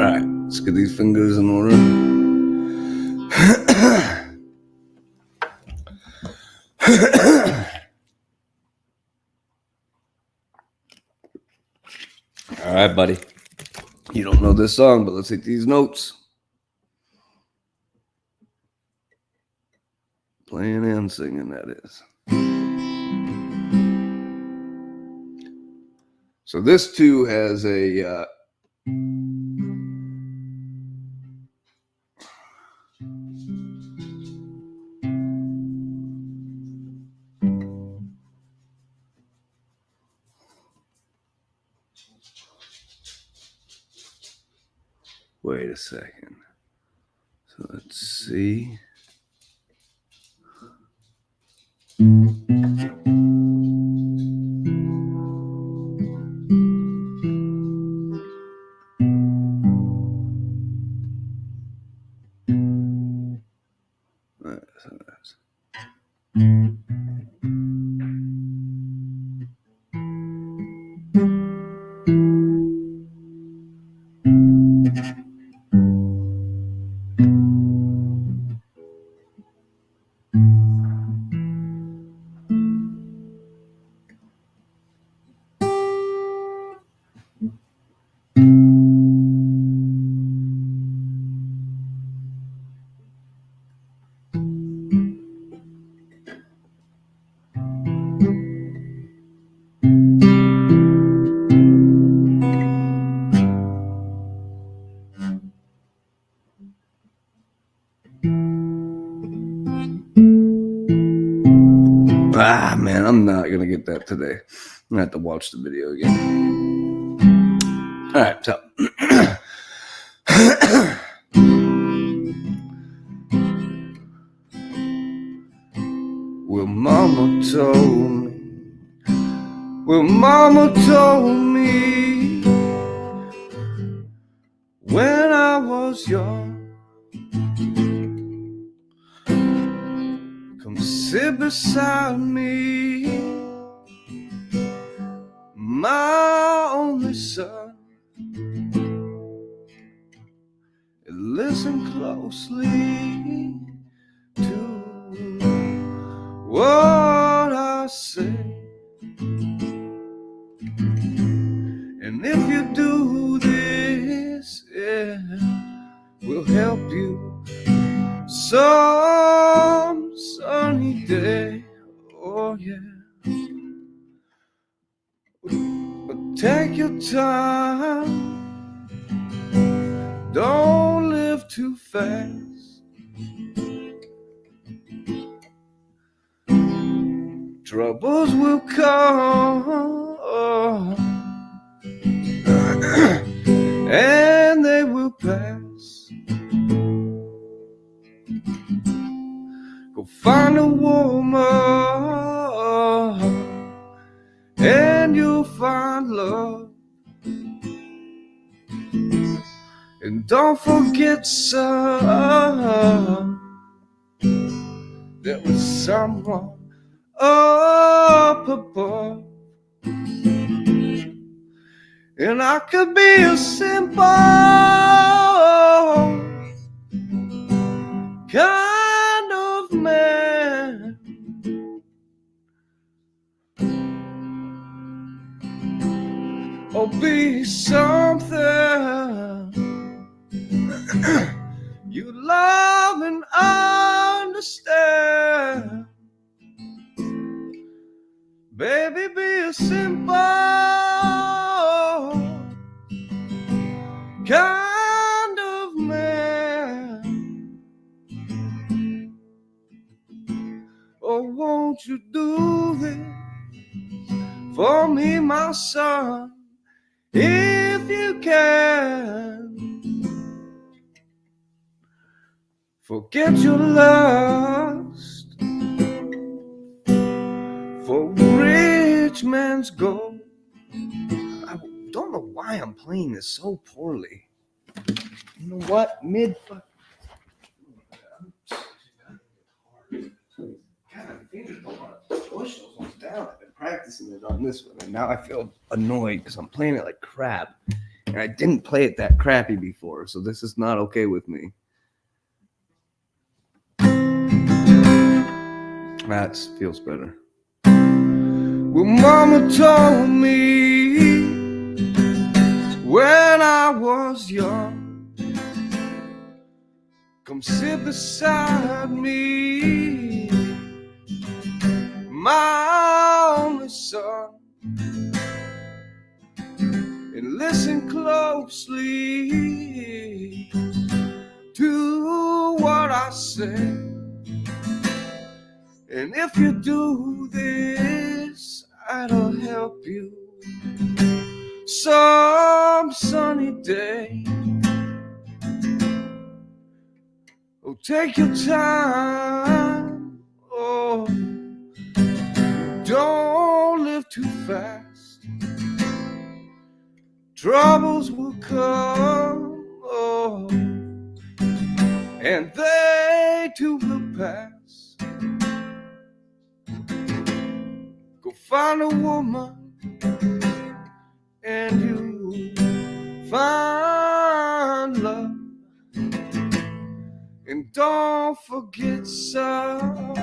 All right, let's get these fingers in order. All right, buddy. You don't know this song, but let's hit these notes. Playing and singing, that is. So this too has a wait a second. So let's see. Ah, man, I'm not gonna get that today. I'm gonna have to watch the video again. All right, so well, Mama told me when I was young, come sit beside me, my only son, and listen closely to what I say. And if you do this, yeah, we'll help you some sunny day. Oh yeah. But take your time, don't live too fast. Troubles will come and they will pass. Go find a woman and you'll find love. And don't forget, son, there was someone up above. And I could be a simple kind of man, or be something you love and understand. Baby, be a simple kind of man. Oh, won't you do this for me, my son, if you can? Forget your lust for rich man's gold. I don't know why I'm playing this so poorly. You know what? God, my fingers don't want to push those ones down. I've been practicing it on this one, and now I feel annoyed because I'm playing it like crap. And I didn't play it that crappy before, so this is not okay with me. That feels better. Well, Mama told me when I was young, come sit beside me, my only son, and listen closely to what I say. And if you do this, I'll help you some sunny day. Oh, take your time. Oh, don't live too fast. Troubles will come. Oh, and they too will pass. find a woman and you find love. And don't forget, son,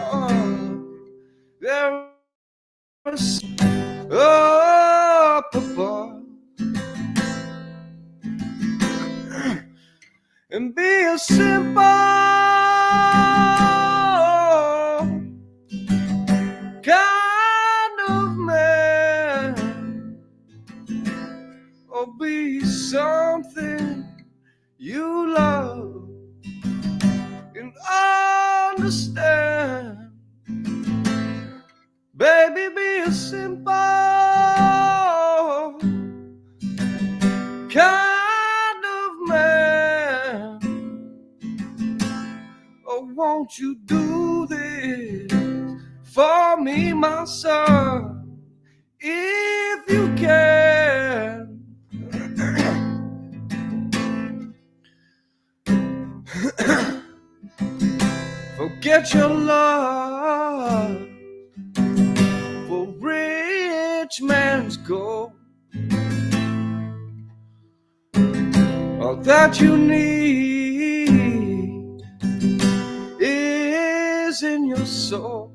there is up above. And be a simple kind of man, or be something you love and understand. Baby, be a simple kind of man. Oh, won't you do this for me, my son, if you can? Forget your love for rich man's gold. All that you need is in your soul.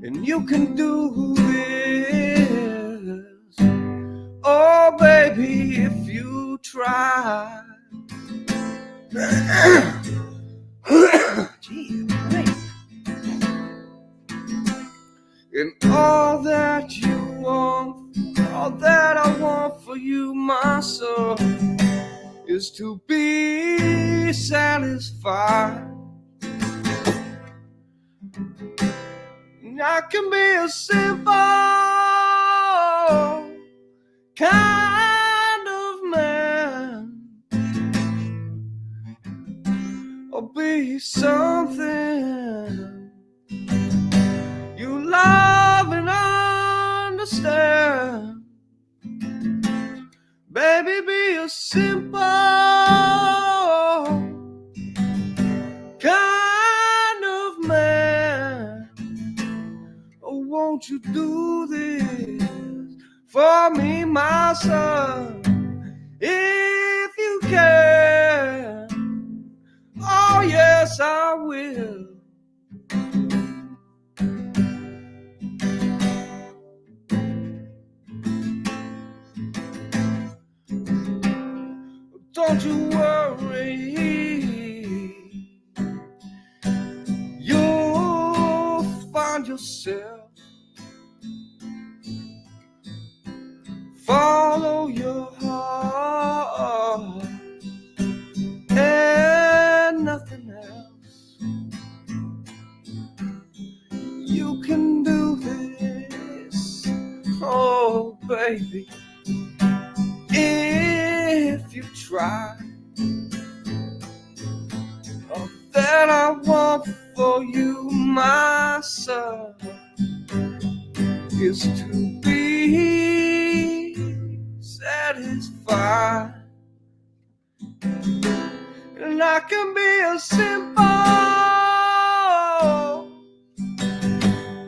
And you can do this, oh baby, if you try. Gee, great. And all that you want, all that I want for you, my soul, is to be satisfied. And I can be a simple kind of man, or be something you love and understand. Baby, be a simple kind of man. Oh, won't you do this for me, my son, if you can? Oh, yes, I will. Don't you worry, you'll find yourself. Follow your heart and nothing else. You can do this, oh baby, if you try. All that I want for you, my son, is to be satisfied. And I can be a simple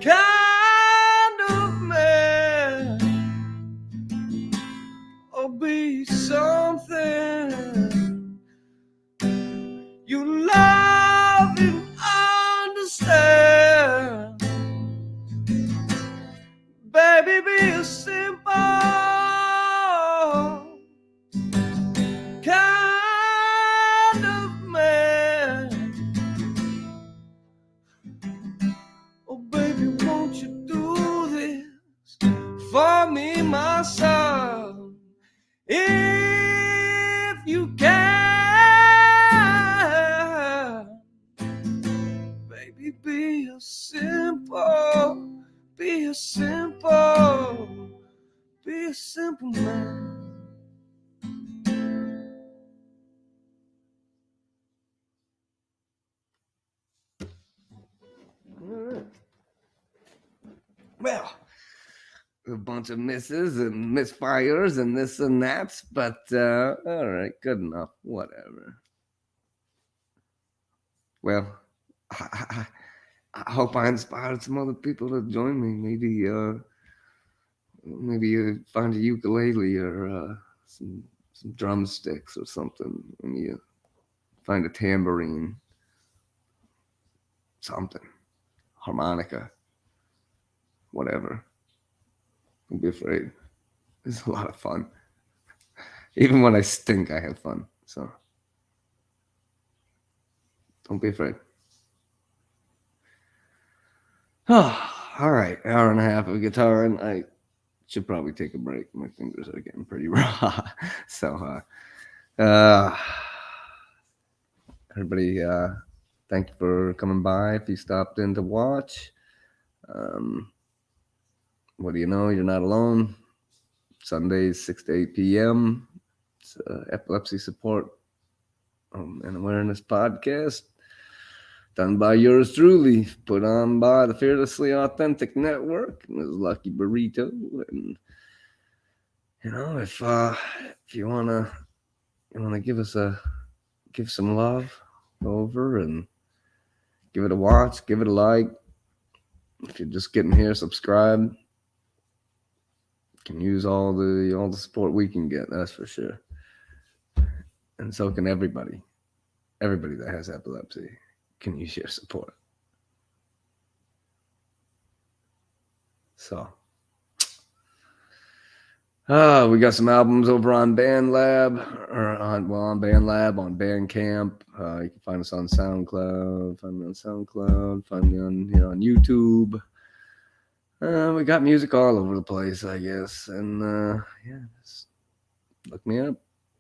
kind of man, or be something you love and understand. Baby, be a simple kind of man. Oh, baby, won't you do this for me, my son, if you can? Baby, be a simple man. Well, a bunch of misses and misfires and this and that, but all right, good enough, whatever. Well, I hope I inspired some other people to join me. Maybe you find a ukulele or some drumsticks or something. Maybe you find a tambourine, something, harmonica, whatever. Don't be afraid. It's a lot of fun. Even when I stink, I have fun. So don't be afraid. All right, hour and a half of guitar, and I should probably take a break. My fingers are getting pretty raw. So, everybody, thank you for coming by. If you stopped in to watch, um, what do you know? You're not alone. Sundays, 6 to 8 p.m. It's Epilepsy Support and Awareness Podcast, done by yours truly, put on by the Fearlessly Authentic Network, Ms. Lucky Burrito. And if you wanna give some love over and give it a watch, give it a like. If you're just getting here, subscribe. Can use all the support we can get, that's for sure. And so can everybody. Everybody that has epilepsy can use your support. So, we got some albums over on BandLab, on BandLab, on Bandcamp. You can find us on SoundCloud. Find me on YouTube. We got music all over the place, I guess. And just look me up.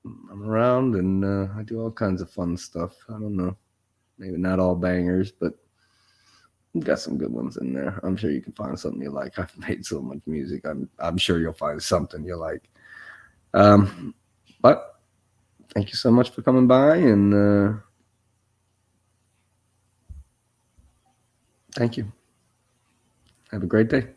I'm around, and I do all kinds of fun stuff. I don't know, maybe not all bangers, but got some good ones in there. I'm sure you can find something you like. I've made so much music. I'm sure you'll find something you like. But thank you so much for coming by, and thank you. Have a great day.